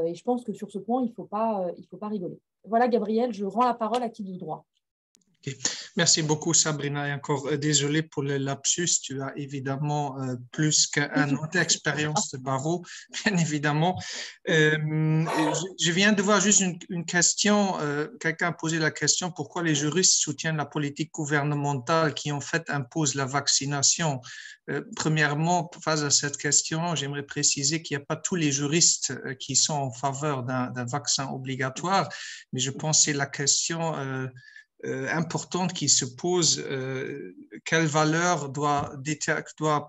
Et je pense que sur ce point, il ne faut pas rigoler. Voilà, Gabriel, je rends la parole à qui de droit. Okay. Merci beaucoup, Sabrina. Et encore désolé pour le lapsus. Tu as évidemment plus qu'un an d'expérience de barreau, bien évidemment. Je viens de voir juste une question. Quelqu'un a posé la question pourquoi les juristes soutiennent la politique gouvernementale qui en fait impose la vaccination. Premièrement, face à cette question, j'aimerais préciser qu'il n'y a pas tous les juristes qui sont en faveur d'un vaccin obligatoire, mais je pense que c'est la question importante qui se pose, quelle valeur doit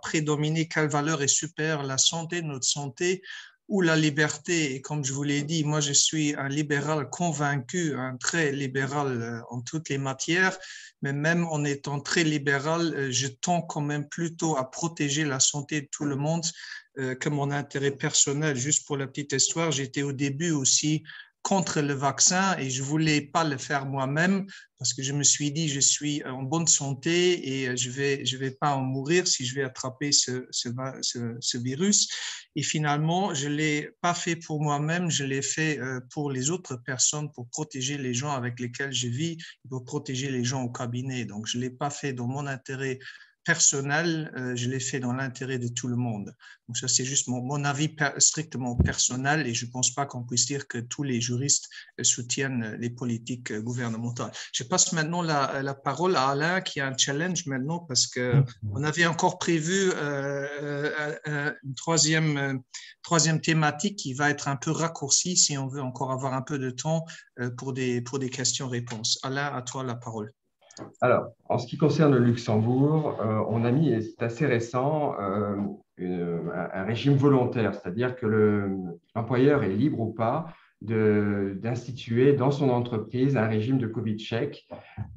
prédominer, quelle valeur est supérieure, la santé, notre santé ou la liberté. Et comme je vous l'ai dit, moi je suis un libéral convaincu, un très libéral en toutes les matières, mais même en étant très libéral, je tends quand même plutôt à protéger la santé de tout le monde que mon intérêt personnel. Juste pour la petite histoire, j'étais au début aussi contre le vaccin et je ne voulais pas le faire moi-même parce que je me suis dit je suis en bonne santé et je vais pas en mourir si je vais attraper ce virus. Et finalement, je ne l'ai pas fait pour moi-même, je l'ai fait pour les autres personnes, pour protéger les gens avec lesquels je vis, pour protéger les gens au cabinet. Donc, je ne l'ai pas fait dans mon intérêt personnel, je l'ai fait dans l'intérêt de tout le monde. Donc ça, c'est juste mon avis strictement personnel et je ne pense pas qu'on puisse dire que tous les juristes soutiennent les politiques gouvernementales. Je passe maintenant la parole à Alain qui a un challenge maintenant parce qu'on avait encore prévu une troisième thématique qui va être un peu raccourcie si on veut encore avoir un peu de temps pour des questions-réponses. Alain, à toi la parole. Alors, en ce qui concerne le Luxembourg, on a mis, et c'est assez récent, un régime volontaire, c'est-à-dire que l'employeur est libre ou pas d'instituer dans son entreprise un régime de Covid-check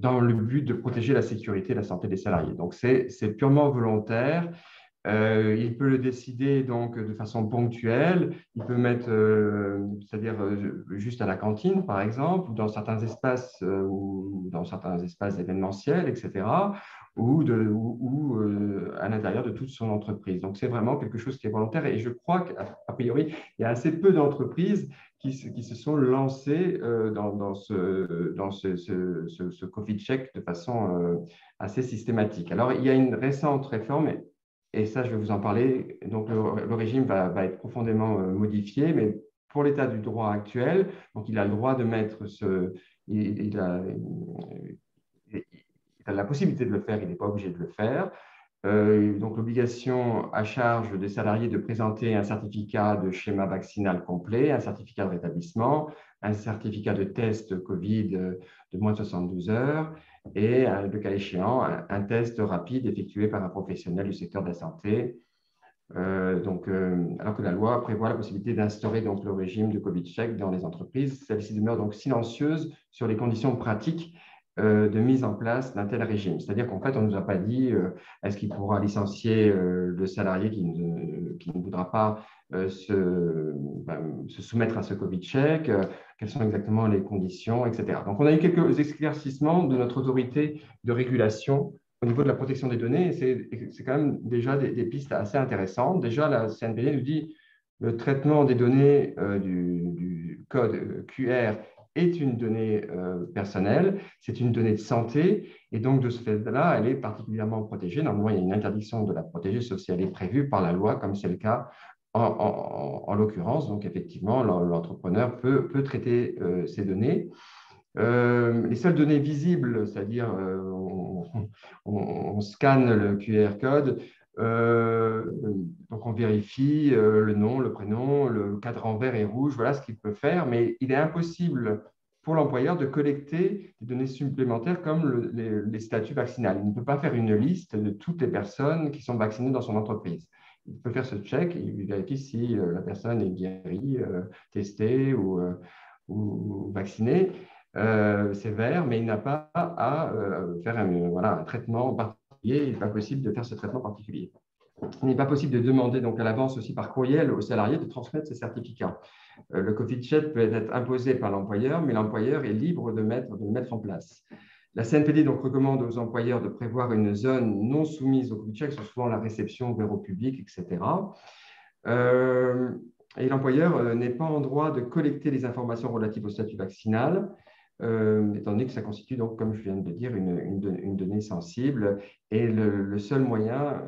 dans le but de protéger la sécurité et la santé des salariés. Donc, c'est purement volontaire. Il peut le décider donc de façon ponctuelle. Il peut mettre, c'est-à-dire juste à la cantine, par exemple, ou dans certains espaces événementiels, etc., ou à l'intérieur de toute son entreprise. Donc, c'est vraiment quelque chose qui est volontaire. Et je crois qu'a priori, il y a assez peu d'entreprises qui se sont lancées dans ce Covid check de façon assez systématique. Alors, il y a une récente réforme. Et ça, je vais vous en parler. Donc, le régime va être profondément modifié, mais pour l'état du droit actuel, donc il a le droit de mettre il a la possibilité de le faire, il n'est pas obligé de le faire. Donc, l'obligation à charge des salariés de présenter un certificat de schéma vaccinal complet, un certificat de rétablissement, un certificat de test Covid de moins de 72 heures et, le cas échéant, un test rapide effectué par un professionnel du secteur de la santé. Alors que la loi prévoit la possibilité d'instaurer donc le régime de Covid-check dans les entreprises, celle-ci demeure donc silencieuse sur les conditions pratiques de mise en place d'un tel régime. C'est-à-dire qu'en fait, on ne nous a pas dit est-ce qu'il pourra licencier le salarié qui ne voudra pas se soumettre à ce Covid-check, quelles sont exactement les conditions, etc. Donc, on a eu quelques éclaircissements de notre autorité de régulation au niveau de la protection des données. C'est quand même déjà des pistes assez intéressantes. Déjà, la CNPD nous dit le traitement des données du code QR est une donnée personnelle, c'est une donnée de santé, et donc de ce fait-là, elle est particulièrement protégée. Normalement, il y a une interdiction de la protéger, sauf si elle est prévue par la loi, comme c'est le cas en l'occurrence. Donc, effectivement, l'entrepreneur peut traiter ces données. Les seules données visibles, c'est-à-dire on scanne le QR code, donc on vérifie le nom, le prénom, le cadran vert et rouge, voilà ce qu'il peut faire, mais il est impossible pour l'employeur de collecter des données supplémentaires comme les statuts vaccinaux. Il ne peut pas faire une liste de toutes les personnes qui sont vaccinées dans son entreprise. Il peut faire ce check, il vérifie si la personne est guérie, testée ou vaccinée. C'est vert, mais il n'a pas à faire un traitement particulier. Il n'est pas possible de faire ce traitement particulier. Il n'est pas possible de demander donc à l'avance aussi par courriel aux salariés de transmettre ces certificats. Le Covid-check peut être imposé par l'employeur, mais l'employeur est libre de le mettre en place. La CNPD donc recommande aux employeurs de prévoir une zone non soumise au Covid-check, c'est souvent la réception, bureau public, etc. Et l'employeur n'est pas en droit de collecter les informations relatives au statut vaccinal, étant donné que ça constitue, donc, comme je viens de le dire, une donnée sensible. Et le seul moyen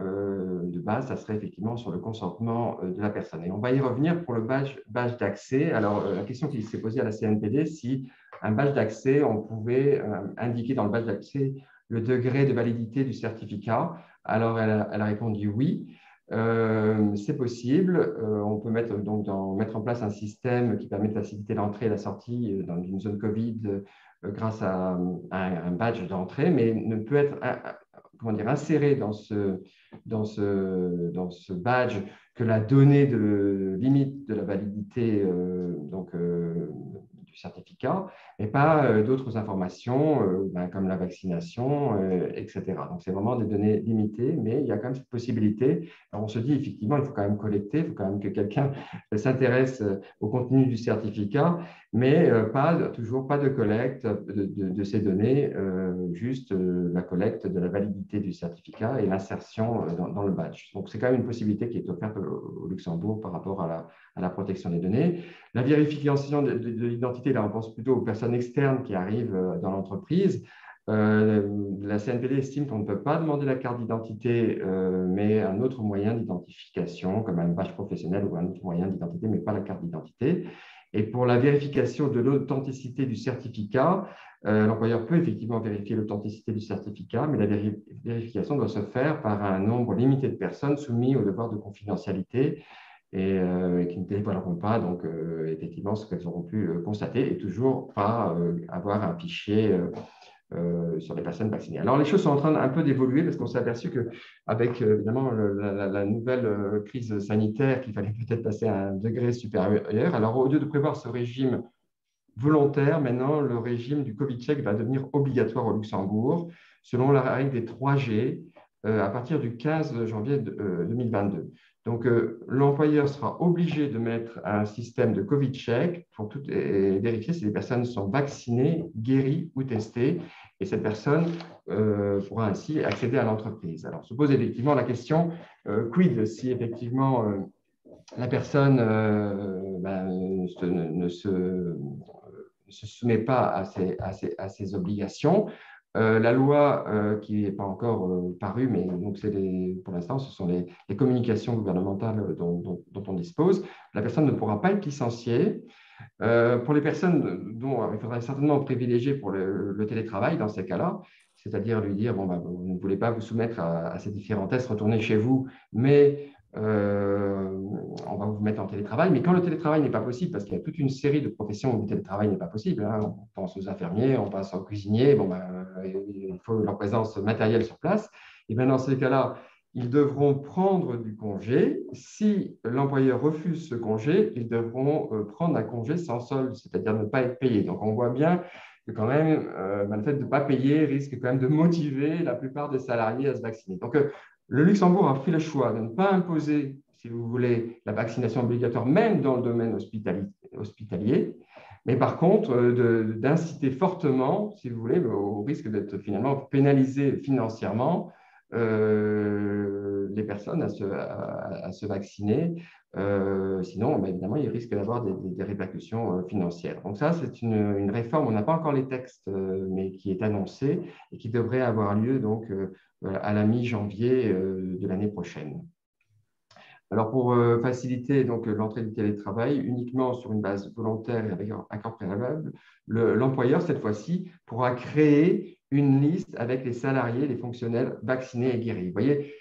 de base, ça serait effectivement sur le consentement de la personne. Et on va y revenir pour le badge d'accès. Alors, la question qui s'est posée à la CNPD, si un badge d'accès, on pouvait indiquer dans le badge d'accès le degré de validité du certificat. Alors, elle a répondu oui. C'est possible. On peut mettre en place un système qui permet de faciliter l'entrée et la sortie dans une zone Covid grâce à un badge d'entrée, mais ne peut être inséré dans ce badge que la donnée de limite de la validité du certificat, et pas d'autres informations comme la vaccination, etc. Donc, c'est vraiment des données limitées, mais il y a quand même cette possibilité. Alors, on se dit, effectivement, il faut quand même collecter, il faut quand même que quelqu'un s'intéresse au contenu du certificat, mais toujours pas de collecte de ces données, juste la collecte de la validité du certificat et l'insertion dans le badge. Donc, c'est quand même une possibilité qui est offerte au Luxembourg par rapport à la protection des données. La vérification de l'identité, là, on pense plutôt aux personnes externes qui arrivent dans l'entreprise. La CNPD estime qu'on ne peut pas demander la carte d'identité, mais un autre moyen d'identification, comme une badge professionnelle ou un autre moyen d'identité, mais pas la carte d'identité. Et pour la vérification de l'authenticité du certificat, l'employeur peut effectivement vérifier l'authenticité du certificat, mais la vérification doit se faire par un nombre limité de personnes soumises au devoir de confidentialité et qui ne dévoileront pas donc, effectivement ce qu'elles auront pu constater et toujours pas avoir un fichier sur les personnes vaccinées. Alors, les choses sont en train un peu d'évoluer parce qu'on s'est aperçu qu'avec évidemment la nouvelle crise sanitaire, qu'il fallait peut-être passer à un degré supérieur. Alors, au lieu de prévoir ce régime volontaire, maintenant, le régime du Covid-check va devenir obligatoire au Luxembourg, selon la règle des 3G, à partir du 15 janvier 2022. Donc, l'employeur sera obligé de mettre un système de Covid-check pour vérifier si les personnes sont vaccinées, guéries ou testées. Et cette personne pourra ainsi accéder à l'entreprise. Alors, se pose effectivement la question, quid si effectivement la personne ne se soumet pas à ces obligations. La loi qui n'est pas encore parue, mais donc pour l'instant, ce sont les communications gouvernementales dont on dispose. La personne ne pourra pas être licenciée. Pour les personnes dont il faudrait certainement privilégier pour le télétravail dans ces cas-là, c'est-à-dire lui dire, bon, vous ne voulez pas vous soumettre à ces différents tests, retournez chez vous, mais on va vous mettre en télétravail. Mais quand le télétravail n'est pas possible, parce qu'il y a toute une série de professions où le télétravail n'est pas possible, hein, on pense aux infirmiers, on pense aux cuisiniers, il faut leur présence matérielle sur place, et bien dans ces cas-là, ils devront prendre du congé. Si l'employeur refuse ce congé, ils devront prendre un congé sans solde, c'est-à-dire ne pas être payés. Donc, on voit bien que quand même, le fait de ne pas payer risque quand même de motiver la plupart des salariés à se vacciner. Donc, le Luxembourg a fait le choix de ne pas imposer, si vous voulez, la vaccination obligatoire, même dans le domaine hospitalier, mais par contre, d'inciter fortement, si vous voulez, au risque d'être finalement pénalisé financièrement, les personnes à se vacciner. Sinon, évidemment, il risque d'avoir des répercussions financières. Donc ça, c'est une réforme, on n'a pas encore les textes, mais qui est annoncée et qui devrait avoir lieu donc, à la mi-janvier de l'année prochaine. Alors, pour faciliter donc l'entrée du télétravail, uniquement sur une base volontaire et avec un accord préalable, l'employeur, cette fois-ci, pourra créer une liste avec les salariés, les fonctionnaires vaccinés et guéris. Vous voyez,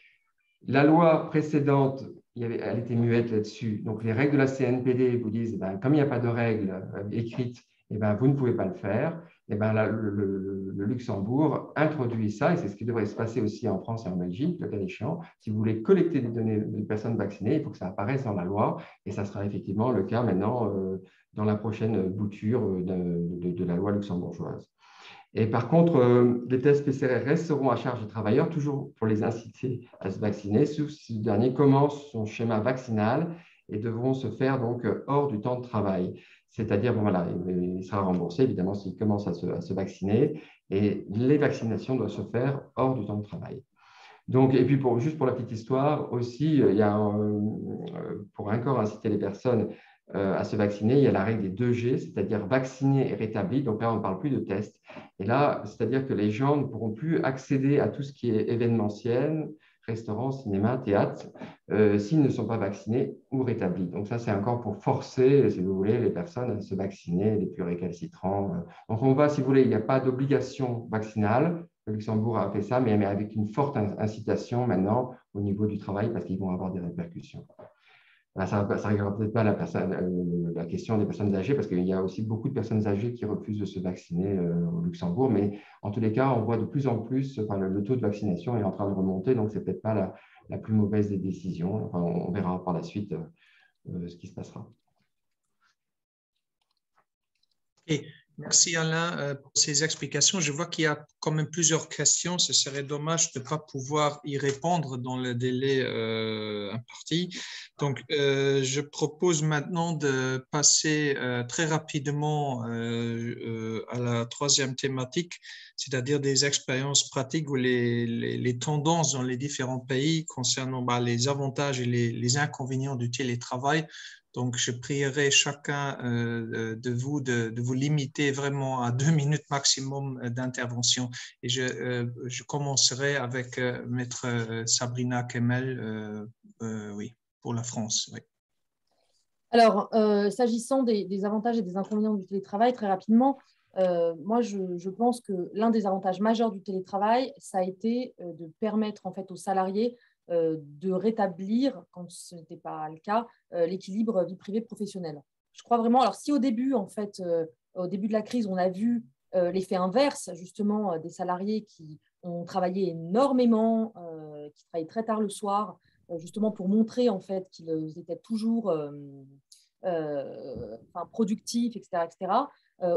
la loi précédente, elle était muette là-dessus. Donc, les règles de la CNPD vous disent, comme il n'y a pas de règles écrites, vous ne pouvez pas le faire. Le Luxembourg introduit ça, et c'est ce qui devrait se passer aussi en France et en Belgique, le cas échéant. Si vous voulez collecter des données de personnes vaccinées, il faut que ça apparaisse dans la loi, et ça sera effectivement le cas maintenant dans la prochaine bouture de la loi luxembourgeoise. Et par contre, les tests PCR resteront à charge des travailleurs, toujours pour les inciter à se vacciner, sauf si le dernier commence son schéma vaccinal et devront se faire donc hors du temps de travail. C'est-à-dire, il sera remboursé, évidemment, s'il commence à se vacciner, et les vaccinations doivent se faire hors du temps de travail. Donc, et puis, juste pour la petite histoire, aussi, il y a, pour encore inciter les personnes à se vacciner, il y a la règle des 2G, c'est-à-dire vacciner et rétabli. Donc là, on ne parle plus de tests. Et là, c'est-à-dire que les gens ne pourront plus accéder à tout ce qui est événementiel, restaurants, cinéma, théâtre, s'ils ne sont pas vaccinés ou rétablis. Donc ça, c'est encore pour forcer, si vous voulez, les personnes à se vacciner, les plus récalcitrants. Donc on voit, si vous voulez, il n'y a pas d'obligation vaccinale. Le Luxembourg a fait ça, mais avec une forte incitation maintenant au niveau du travail parce qu'ils vont avoir des répercussions. Ça ne réglera peut-être pas la question des personnes âgées, parce qu'il y a aussi beaucoup de personnes âgées qui refusent de se vacciner au Luxembourg, mais en tous les cas, on voit de plus en plus, le taux de vaccination est en train de remonter, donc ce n'est peut-être pas la plus mauvaise des décisions. Enfin, on verra par la suite ce qui se passera. Okay. Merci Alain pour ces explications. Je vois qu'il y a quand même plusieurs questions. Ce serait dommage de ne pas pouvoir y répondre dans le délai imparti. Donc, je propose maintenant de passer très rapidement à la troisième thématique, c'est-à-dire des expériences pratiques ou les tendances dans les différents pays concernant les avantages et les inconvénients du télétravail. Donc, je prierai chacun de vous limiter vraiment à 2 minutes maximum d'intervention. Et je commencerai avec Maître Sabrina Kemmel, oui, pour la France. Oui. Alors, s'agissant des avantages et des inconvénients du télétravail, très rapidement, moi, je pense que l'un des avantages majeurs du télétravail, ça a été de permettre en fait aux salariés de rétablir, quand ce n'était pas le cas, l'équilibre vie privée professionnelle. Je crois vraiment. Alors, si au début, en fait, au début de la crise, on a vu l'effet inverse, justement, des salariés qui ont travaillé énormément, qui travaillaient très tard le soir, justement pour montrer en fait qu'ils étaient toujours productifs, etc., etc.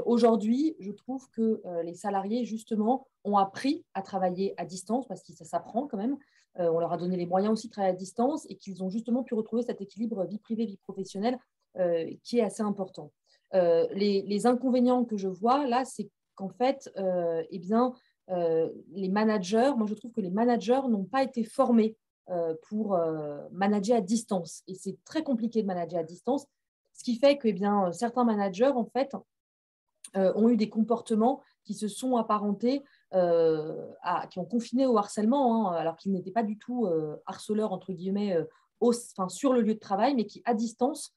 Aujourd'hui, je trouve que les salariés, justement, ont appris à travailler à distance parce que ça s'apprend quand même. On leur a donné les moyens aussi de travailler à distance et qu'ils ont justement pu retrouver cet équilibre vie privée, vie professionnelle qui est assez important. Les inconvénients que je vois là, c'est qu'en fait, les managers, moi je trouve que les managers n'ont pas été formés pour manager à distance. Et c'est très compliqué de manager à distance, ce qui fait que certains managers, en fait, ont eu des comportements qui se sont apparentés, qui ont confiné au harcèlement, alors qu'ils n'étaient pas du tout harceleurs, entre guillemets, sur le lieu de travail, mais qui, à distance,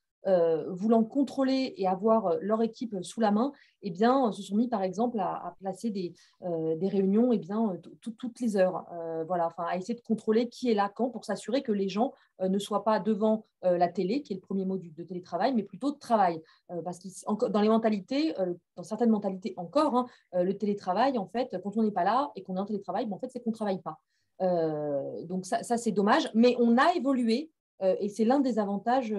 voulant contrôler et avoir leur équipe sous la main, se sont mis, par exemple, à placer des réunions toutes les heures, à essayer de contrôler qui est là quand pour s'assurer que les gens ne soient pas devant la télé, qui est le premier mot de télétravail, mais plutôt de travail. Parce que dans les mentalités, dans certaines mentalités encore, le télétravail, en fait, quand on n'est pas là et qu'on est en télétravail, en fait, c'est qu'on ne travaille pas. Donc ça, c'est dommage. Mais on a évolué. Et c'est l'un des avantages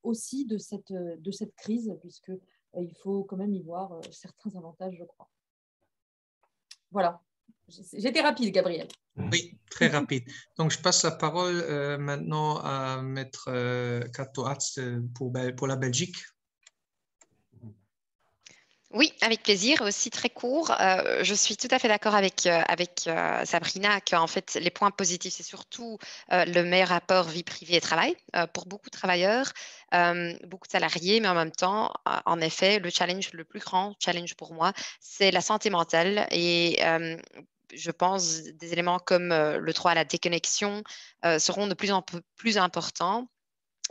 aussi de cette crise, puisqu'il faut quand même y voir certains avantages, je crois. Voilà. J'étais rapide, Gabriel. Oui, très rapide. Donc, je passe la parole maintenant à Maître Kato Hatz pour la Belgique. Oui, avec plaisir, aussi très court. Je suis tout à fait d'accord avec Sabrina qu'en fait, les points positifs, c'est surtout le meilleur rapport vie privée et travail pour beaucoup de travailleurs, beaucoup de salariés, mais en même temps, en effet, le plus grand challenge pour moi, c'est la santé mentale et je pense des éléments comme le droit à la déconnexion seront de plus en plus importants.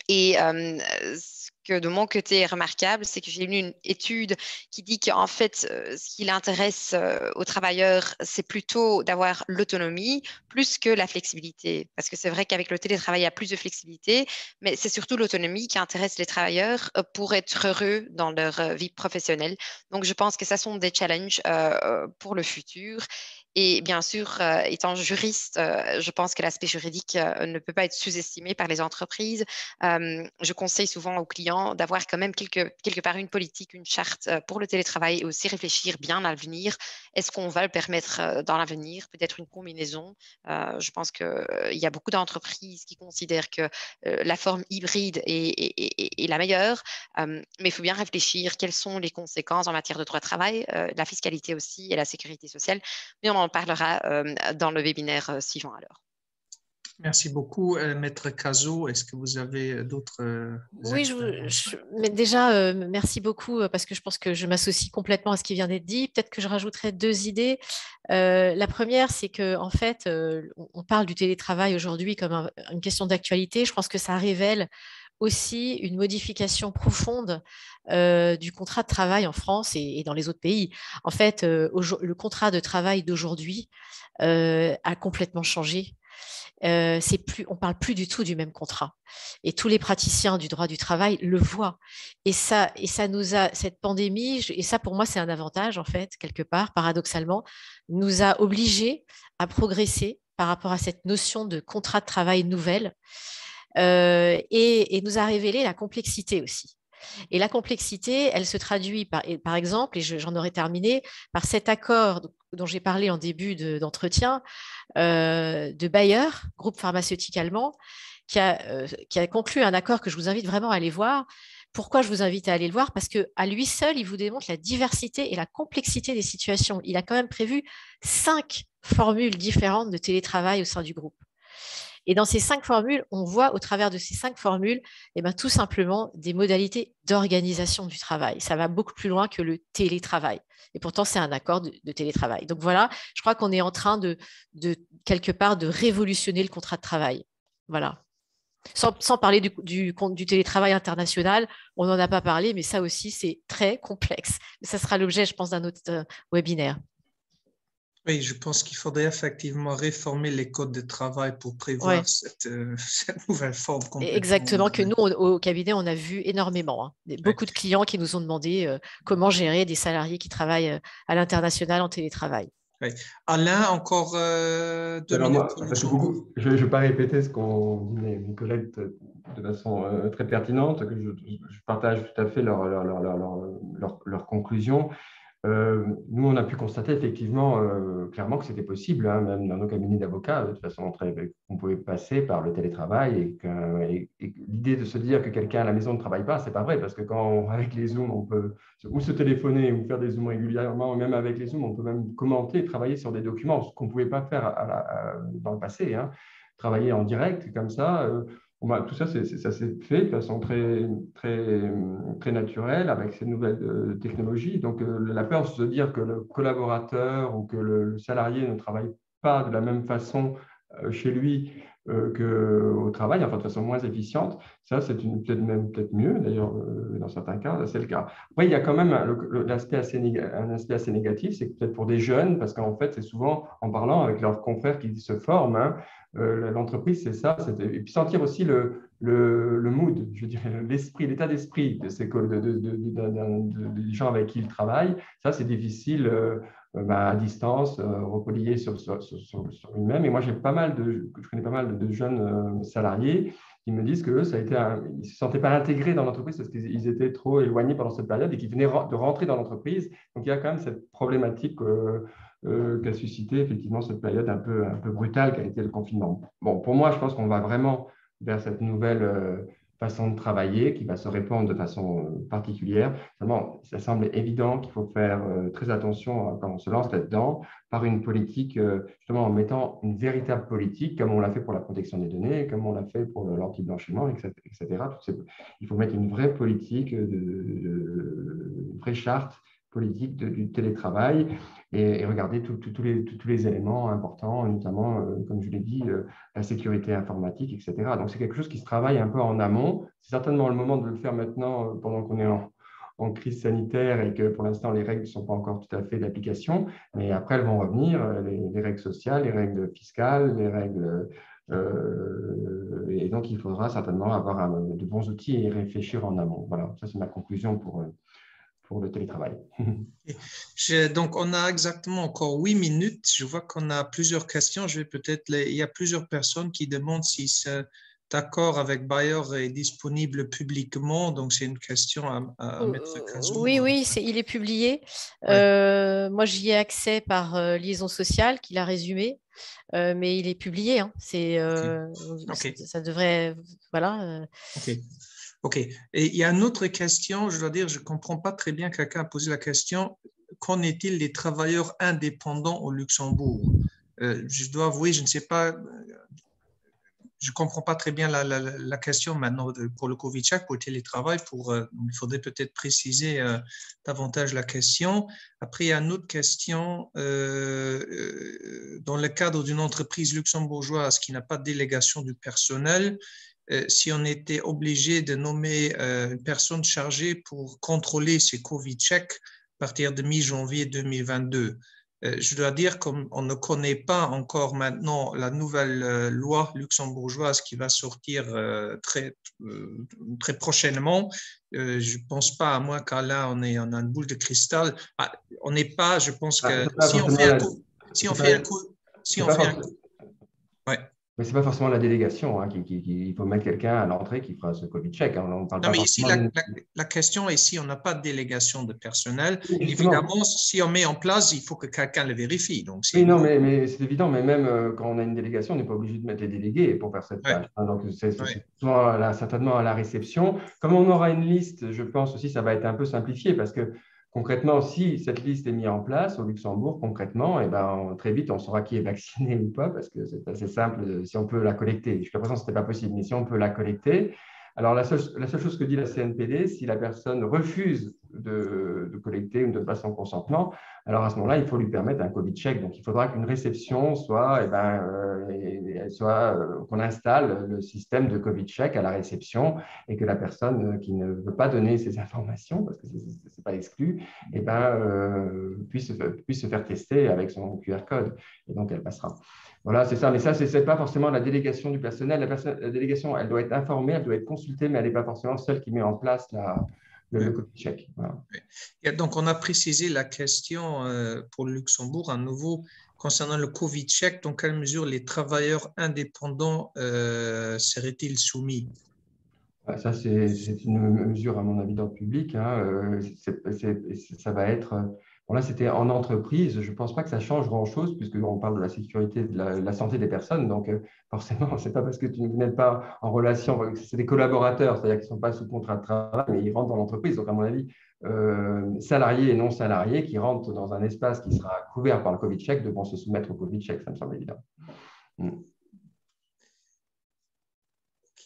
Et ce que de mon côté est remarquable, c'est que j'ai lu une étude qui dit qu'en fait, ce qui l'intéresse aux travailleurs, c'est plutôt d'avoir l'autonomie plus que la flexibilité. Parce que c'est vrai qu'avec le télétravail, il y a plus de flexibilité, mais c'est surtout l'autonomie qui intéresse les travailleurs pour être heureux dans leur vie professionnelle. Donc, je pense que ça sont des challenges pour le futur. Et bien sûr, étant juriste, je pense que l'aspect juridique ne peut pas être sous-estimé par les entreprises. Je conseille souvent aux clients d'avoir quand même quelque part une politique, une charte pour le télétravail et aussi réfléchir bien à l'avenir. Est-ce qu'on va le permettre dans l'avenir? Peut-être une combinaison. Je pense qu'il y a beaucoup d'entreprises qui considèrent que la forme hybride est la meilleure, mais il faut bien réfléchir quelles sont les conséquences en matière de droit de travail, la fiscalité aussi et la sécurité sociale. Mais on en parlera dans le webinaire suivant alors. Merci beaucoup, Maître Cazot. Est-ce que vous avez d'autres Oui, mais déjà, merci beaucoup parce que je pense que je m'associe complètement à ce qui vient d'être dit. Peut-être que je rajouterais 2 idées. La première, c'est qu'en fait, on parle du télétravail aujourd'hui comme une question d'actualité. Je pense que ça révèle aussi une modification profonde du contrat de travail en France et dans les autres pays. En fait, le contrat de travail d'aujourd'hui a complètement changé. On ne parle plus du tout du même contrat. Et tous les praticiens du droit du travail le voient. Et ça cette pandémie, et ça pour moi c'est un avantage en fait, quelque part, paradoxalement, nous a obligés à progresser par rapport à cette notion de contrat de travail nouvelle et nous a révélé la complexité aussi. Et la complexité, elle se traduit par exemple, et j'en aurais terminé, par cet accord dont j'ai parlé en début d'entretien, de Bayer, groupe pharmaceutique allemand, qui a conclu un accord que je vous invite vraiment à aller voir, Pourquoi je vous invite à aller le voir? Parce qu'à lui seul, il vous démontre la diversité et la complexité des situations. Il a quand même prévu 5 formules différentes de télétravail au sein du groupe. Et dans ces 5 formules, on voit au travers de ces 5 formules, tout simplement des modalités d'organisation du travail. Ça va beaucoup plus loin que le télétravail. Et pourtant, c'est un accord de télétravail. Donc voilà, je crois qu'on est en train de quelque part de révolutionner le contrat de travail. Voilà. Sans parler du télétravail international, on n'en a pas parlé, mais ça aussi, c'est très complexe. Ça sera l'objet, je pense, d'un autre webinaire. Oui, je pense qu'il faudrait effectivement réformer les codes de travail pour prévoir cette nouvelle forme complètement. Exactement, que nous, au cabinet, on a vu énormément. Beaucoup de clients qui nous ont demandé comment gérer des salariés qui travaillent à l'international en télétravail. Oui. Alain, encore 2 minutes. Moi, je ne vais pas répéter ce qu'ont dit mes collègues de façon très pertinente, que je partage tout à fait leurs conclusions. Nous, on a pu constater effectivement clairement que c'était possible, hein, même dans nos cabinets d'avocats, de toute façon, on pouvait passer par le télétravail et l'idée de se dire que quelqu'un à la maison ne travaille pas, c'est pas vrai, parce que avec les Zooms, on peut ou se téléphoner ou faire des Zooms régulièrement, même avec les Zooms, on peut même commenter et travailler sur des documents, ce qu'on ne pouvait pas faire dans le passé, hein. Travailler en direct comme ça. Tout ça, ça s'est fait de façon très naturelle avec ces nouvelles technologies. Donc, la peur de se dire que le collaborateur ou que le salarié ne travaille pas de la même façon chez lui qu'au travail, enfin de façon moins efficiente, ça, c'est peut-être mieux, d'ailleurs, dans certains cas, c'est le cas. Après, il y a quand même un aspect assez négatif, c'est que peut-être pour des jeunes, parce qu'en fait, c'est souvent en parlant avec leurs confrères qui se forment, hein, l'entreprise, c'est ça, et puis sentir aussi le mood, je dirais, l'état d'esprit des gens avec qui ils travaillent. Ça, c'est difficile à distance, replié sur lui-même. Et moi, je connais pas mal de jeunes salariés qui me disent qu'eux, ils ne se sentaient pas intégrés dans l'entreprise parce qu'ils étaient trop éloignés pendant cette période et qu'ils venaient de rentrer dans l'entreprise. Donc, il y a quand même cette problématique qu'a suscité effectivement cette période un peu brutale qu'a été le confinement. Bon, pour moi, je pense qu'on va vraiment vers cette nouvelle façon de travailler qui va se répandre de façon particulière. Seulement, ça semble évident qu'il faut faire très attention quand on se lance là-dedans par une politique, justement en mettant une véritable politique, comme on l'a fait pour la protection des données, comme on l'a fait pour l'anti-blanchiment, etc. Il faut mettre une vraie politique, une vraie charte politique du télétravail et regarder tous les éléments importants, notamment, comme je l'ai dit, la sécurité informatique, etc. Donc, c'est quelque chose qui se travaille un peu en amont. C'est certainement le moment de le faire maintenant, pendant qu'on est en crise sanitaire et que pour l'instant, les règles ne sont pas encore tout à fait d'application. Mais après, elles vont revenir, les règles sociales, les règles fiscales, les règles… et donc, il faudra certainement avoir de bons outils et réfléchir en amont. Voilà, ça, c'est ma conclusion pour le télétravail. Donc, on a exactement encore 8 minutes. Je vois qu'on a plusieurs questions. Il y a plusieurs personnes qui demandent si cet accord avec Bayer est disponible publiquement. Donc, c'est une question à mettre à jour. Oui, il est publié. Ouais. Moi, j'y ai accès par Liaison Sociale, qui l'a résumé. Mais il est publié. Hein. Ça devrait… Voilà. OK. Et il y a une autre question, je dois dire, je ne comprends pas très bien, quelqu'un a posé la question, qu'en est-il des travailleurs indépendants au Luxembourg? Je dois avouer, je ne sais pas, je ne comprends pas très bien la question maintenant pour le Covid-check, pour le télétravail. Il faudrait peut-être préciser davantage la question. Après, il y a une autre question. Dans le cadre d'une entreprise luxembourgeoise qui n'a pas de délégation du personnel, si on était obligé de nommer une personne chargée pour contrôler ces Covid-checks à partir de mi-janvier 2022. Je dois dire qu'on ne connaît pas encore maintenant la nouvelle loi luxembourgeoise qui va sortir très prochainement. Je ne pense pas, à moins qu'Alain, on a une boule de cristal. On n'est pas, je pense que si on fait un coup… Ouais. Mais ce n'est pas forcément la délégation. Hein, il faut mettre quelqu'un à l'entrée qui fera ce Covid check. Hein. On parle Non, pas mais ici, forcément la question est si on n'a pas de délégation de personnel. Justement. Évidemment, si on met en place, il faut que quelqu'un le vérifie. Donc, oui, non, mais c'est évident. Mais même quand on a une délégation, on n'est pas obligé de mettre les délégués pour faire cette tâche. Hein. Donc, c'est souvent certainement à la réception. Comme on aura une liste, je pense aussi ça va être un peu simplifié parce que concrètement, si cette liste est mise en place au Luxembourg, concrètement, eh ben, très vite, on saura qui est vacciné ou pas parce que c'est assez simple si on peut la collecter. Jusqu'à présent, ce n'était pas possible, mais si on peut la collecter. Alors, la seule chose que dit la CNPD, si la personne refuse de collecter ou de ne pas son consentement, alors à ce moment-là, il faut lui permettre un Covid check. Donc, il faudra qu'une réception soit, qu'on installe le système de Covid check à la réception et que la personne qui ne veut pas donner ces informations, parce que ce n'est pas exclu, puisse se faire tester avec son QR code. Et donc, elle passera. Voilà, c'est ça. Mais ça, ce n'est pas forcément la délégation du personnel. La délégation, elle doit être informée, elle doit être consultée, mais elle n'est pas forcément celle qui met en place le Covid check. Voilà. Et donc, on a précisé la question pour le Luxembourg à nouveau concernant le Covid check. Dans quelle mesure les travailleurs indépendants seraient-ils soumis? Ça, c'est une mesure, à mon avis, d'ordre public. Hein. Ça va être… Bon, là, c'était en entreprise. Je ne pense pas que ça change grand-chose puisqu'on parle de la sécurité, de la santé des personnes. Donc, forcément, ce n'est pas parce que tu n'es pas en relation… C'est des collaborateurs, c'est-à-dire qu'ils ne sont pas sous contrat de travail, mais ils rentrent dans l'entreprise. Donc, à mon avis, salariés et non salariés qui rentrent dans un espace qui sera couvert par le Covid check devront se soumettre au Covid check. Ça me semble évident.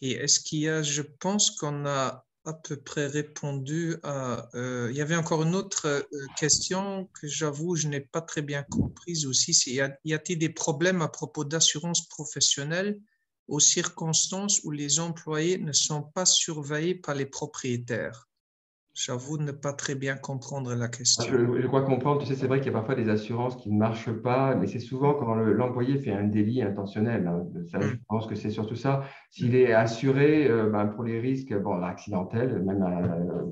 Est-ce qu'il y a, je pense qu'on a à peu près répondu à… il y avait encore une autre question que j'avoue, je n'ai pas très bien comprise aussi. Y a-t-il des problèmes à propos d'assurance professionnelle aux circonstances où les employés ne sont pas surveillés par les propriétaires? J'avoue ne pas très bien comprendre la question. Je crois comprendre. Tu sais, c'est vrai qu'il y a parfois des assurances qui ne marchent pas, mais c'est souvent quand l'employé fait un délit intentionnel. Hein. Ça, je pense que c'est surtout ça. S'il est assuré pour les risques accidentels, même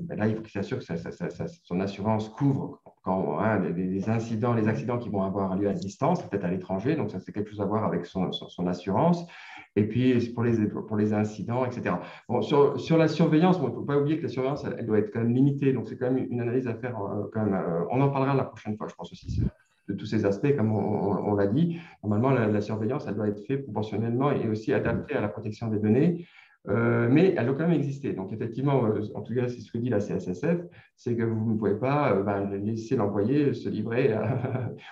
là, il faut qu'il s'assure que son assurance couvre quand, les incidents, les accidents qui vont avoir lieu à distance, peut-être à l'étranger. Donc, ça, c'est quelque chose à voir avec son assurance. Et puis, pour les incidents, etc. Bon, sur la surveillance, il ne faut pas oublier que la surveillance, elle doit être quand même limitée. Donc, c'est quand même une analyse à faire. On en parlera la prochaine fois, je pense aussi, de tous ces aspects, comme on l'a dit. Normalement, la surveillance, elle doit être faite proportionnellement et aussi adaptée à la protection des données. Mais elle doit quand même exister. Donc, effectivement, en tout cas, c'est ce que dit la CSSF, c'est que vous ne pouvez pas laisser l'employé se livrer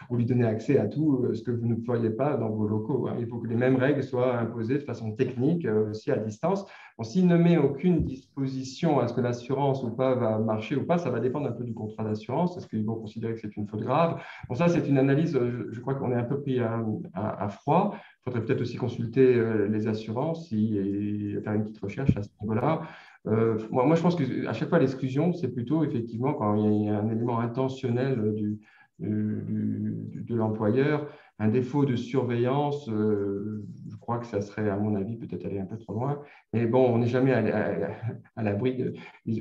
ou lui donner accès à tout ce que vous ne feriez pas dans vos locaux. Hein. Il faut que les mêmes règles soient imposées de façon technique, aussi à distance. Bon, s'il ne met aucune disposition à ce que l'assurance ou pas va marcher ou pas, ça va dépendre un peu du contrat d'assurance. Est-ce qu'ils vont considérer que c'est une faute grave? Bon, ça, c'est une analyse, je crois qu'on est un peu pris à froid. Il faudrait peut-être aussi consulter les assurances et faire une petite recherche à ce niveau-là. Moi, je pense qu'à chaque fois, l'exclusion, c'est plutôt effectivement quand il y a un élément intentionnel de l'employeur, un défaut de surveillance. Je crois que ça serait, à mon avis, peut-être aller un peu trop loin. Mais bon, on n'est jamais à l'abri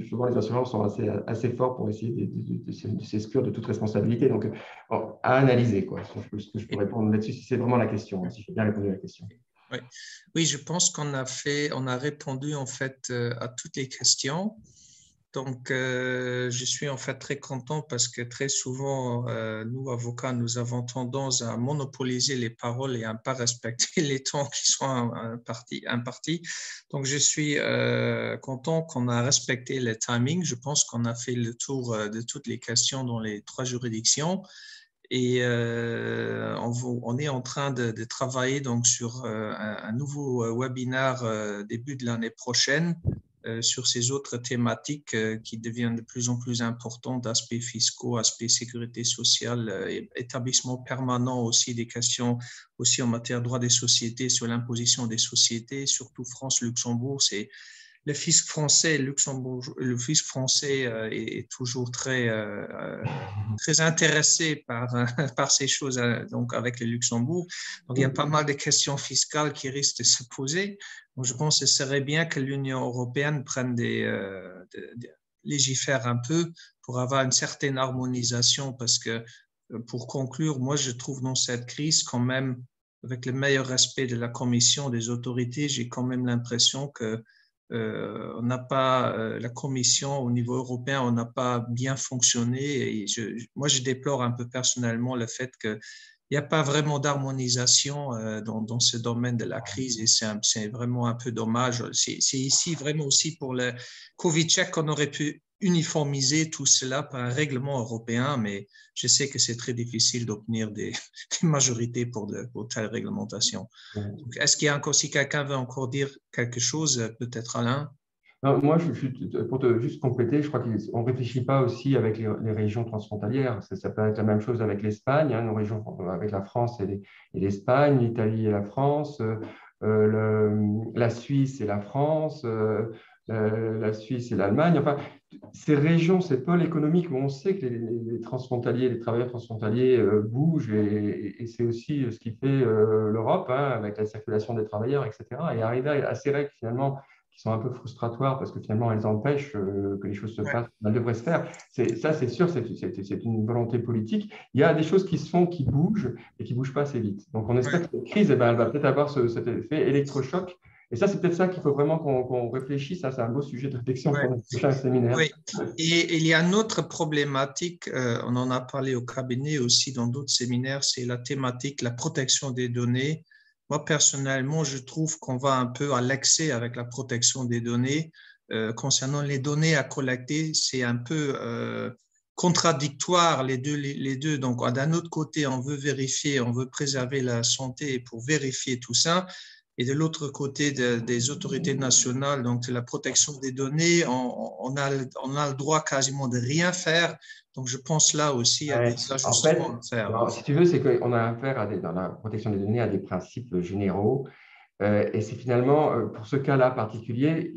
souvent, les assurances sont assez forts pour essayer de s'exclure de toute responsabilité. Donc, à analyser, quoi. Ce que je peux répondre là-dessus, si c'est vraiment la question, si j'ai bien répondu à la question. Oui, je pense qu'on a répondu en fait à toutes les questions. Donc, je suis en fait très content parce que très souvent, nous, avocats, nous avons tendance à monopoliser les paroles et à ne pas respecter les temps qui sont impartis. Donc, je suis content qu'on a respecté le timing. Je pense qu'on a fait le tour de toutes les questions dans les 3 juridictions. Et on est en train de travailler donc sur un nouveau webinaire début de l'année prochaine sur ces autres thématiques qui deviennent de plus en plus importantes, aspects fiscaux, aspects sécurité sociale, établissement permanent aussi, des questions aussi en matière de droit des sociétés, sur l'imposition des sociétés, surtout France-Luxembourg, c'est le fisc français, le fisc français est toujours très intéressé par ces choses donc avec le Luxembourg. Donc, il y a pas mal de questions fiscales qui risquent de se poser. Donc, je pense que ce serait bien que l'Union européenne prenne légifère un peu pour avoir une certaine harmonisation parce que, pour conclure, moi, je trouve dans cette crise quand même avec le meilleur respect de la Commission, des autorités, j'ai quand même l'impression que on n'a pas, la Commission au niveau européen, on n'a pas bien fonctionné. Et moi, je déplore un peu personnellement le fait qu'il n'y a pas vraiment d'harmonisation dans ce domaine de la crise et c'est vraiment un peu dommage. C'est ici vraiment aussi pour le Covid check qu'on aurait pu uniformiser tout cela par un règlement européen, mais je sais que c'est très difficile d'obtenir des majorités pour telle réglementation. Est-ce qu'il y a encore, si quelqu'un veut encore dire quelque chose, peut-être Alain? Non, moi, pour te juste compléter, je crois qu'on ne réfléchit pas aussi avec les régions transfrontalières. Ça peut être la même chose avec l'Espagne, nos régions avec la France et l'Espagne, l'Italie et la France, la Suisse et la France, la Suisse et l'Allemagne. Enfin, ces régions, ces pôles économiques où on sait que les transfrontaliers, les travailleurs transfrontaliers bougent et c'est aussi ce qui fait l'Europe, hein, avec la circulation des travailleurs, etc. Et arriver à ces règles finalement qui sont un peu frustratoires parce que finalement elles empêchent que les choses se passent comme elles devraient se faire. Ça, c'est sûr, c'est une volonté politique. Il y a des choses qui se font, qui bougent et qui ne bougent pas assez vite. Donc on espère que cette crise, elle va peut-être avoir cet effet électrochoc. Et ça, c'est peut-être ça qu'il faut vraiment qu'on réfléchisse. Ça, c'est un beau sujet de réflexion pour notre prochain séminaire. Oui, et il y a une autre problématique, on en a parlé au cabinet aussi dans d'autres séminaires, c'est la thématique, la protection des données. Moi, personnellement, je trouve qu'on va un peu à l'excès avec la protection des données. Concernant les données à collecter, c'est un peu contradictoire les deux. Donc, d'un autre côté, on veut vérifier, on veut préserver la santé pour vérifier tout ça. Et de l'autre côté des autorités nationales, donc de la protection des données, on a le droit quasiment de rien faire. Donc, je pense là aussi à des ajustements à faire. Alors, si tu veux, c'est qu'on a affaire dans la protection des données à des principes généraux. Et c'est finalement, pour ce cas-là particulier,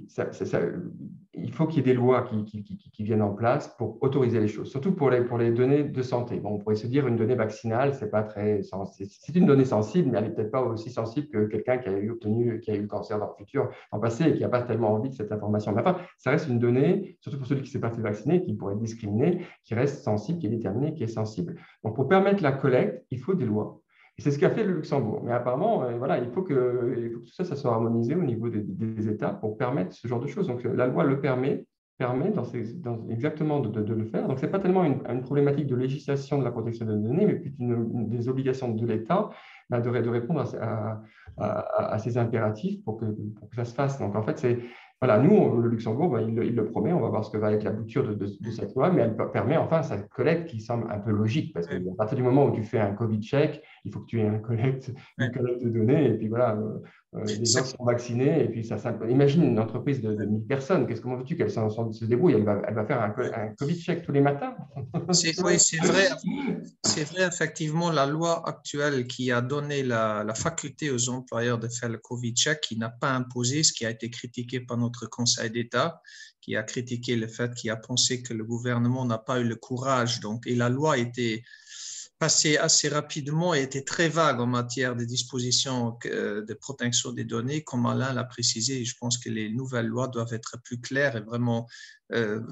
il faut qu'il y ait des lois qui viennent en place pour autoriser les choses, surtout pour les données de santé. Bon, on pourrait se dire une donnée vaccinale, c'est pas très sensible. C'est une donnée sensible, mais elle n'est peut-être pas aussi sensible que quelqu'un qui a eu le cancer dans le futur, en passé, et qui n'a pas tellement envie de cette information. Mais enfin, ça reste une donnée, surtout pour celui qui ne s'est pas fait vacciner, qui pourrait être discriminé, qui reste sensible, qui est déterminé, qui est sensible. Donc, pour permettre la collecte, il faut des lois. Et c'est ce qu'a fait le Luxembourg. Mais apparemment, voilà, il faut que tout ça, ça soit harmonisé au niveau des États pour permettre ce genre de choses. Donc, la loi le permet exactement de le faire. Donc, ce n'est pas tellement une problématique de législation de la protection des données, mais plutôt des obligations de l'État de répondre à ces impératifs pour que ça se fasse. Donc, en fait, voilà, nous, le Luxembourg, il le promet, on va voir ce que va être l'aboutir de cette loi, mais elle permet enfin cette collecte qui semble un peu logique, parce qu'à partir du moment où tu fais un Covid check, il faut que tu aies une collecte de données, et puis voilà, les gens sont vaccinés, et puis ça imagine une entreprise de 1000 personnes, comment veux-tu qu'elle se débrouille? Elle va faire un Covid check tous les matins. Oui, c'est vrai. C'est vrai, effectivement, la loi actuelle qui a donné la faculté aux employeurs de faire le Covid check, qui n'a pas imposé, ce qui a été critiqué par notre Conseil d'État, qui a critiqué le fait qu'il a pensé que le gouvernement n'a pas eu le courage. Donc, et la loi était passée assez rapidement et était très vague en matière de dispositions de protection des données, comme Alain l'a précisé. Je pense que les nouvelles lois doivent être plus claires et vraiment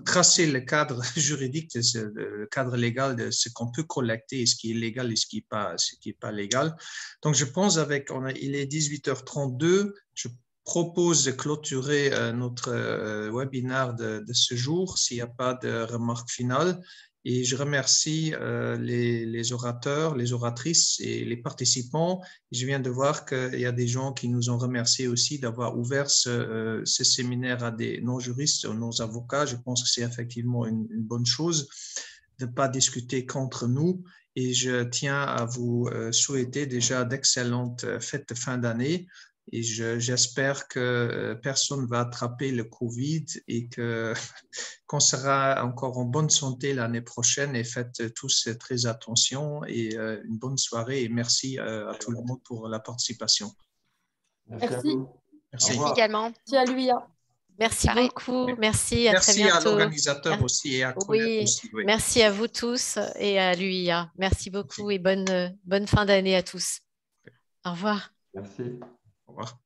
tracer le cadre juridique, le cadre légal de ce qu'on peut collecter, ce qui est légal et ce qui n'est pas légal. Donc, je pense il est 18h32, je propose de clôturer notre webinaire de ce jour s'il n'y a pas de remarques finales. Et je remercie les orateurs, les oratrices et les participants. Je viens de voir qu'il y a des gens qui nous ont remerciés aussi d'avoir ouvert ce séminaire à des non-juristes, nos avocats. Je pense que c'est effectivement une bonne chose de ne pas discuter contre nous. Et je tiens à vous souhaiter déjà d'excellentes fêtes de fin d'année. Et j'espère que personne ne va attraper le Covid et qu'on sera encore en bonne santé l'année prochaine. Et faites tous très attention et une bonne soirée. Et merci à tout le monde pour la participation. Merci. Merci également. Merci à l'UIA. Merci beaucoup. Merci, à très bientôt. Merci à l'organisateur aussi et à Colette aussi. Oui. Merci à vous tous et à l'UIA. Merci beaucoup et bonne fin d'année à tous. Au revoir. Merci. Au revoir.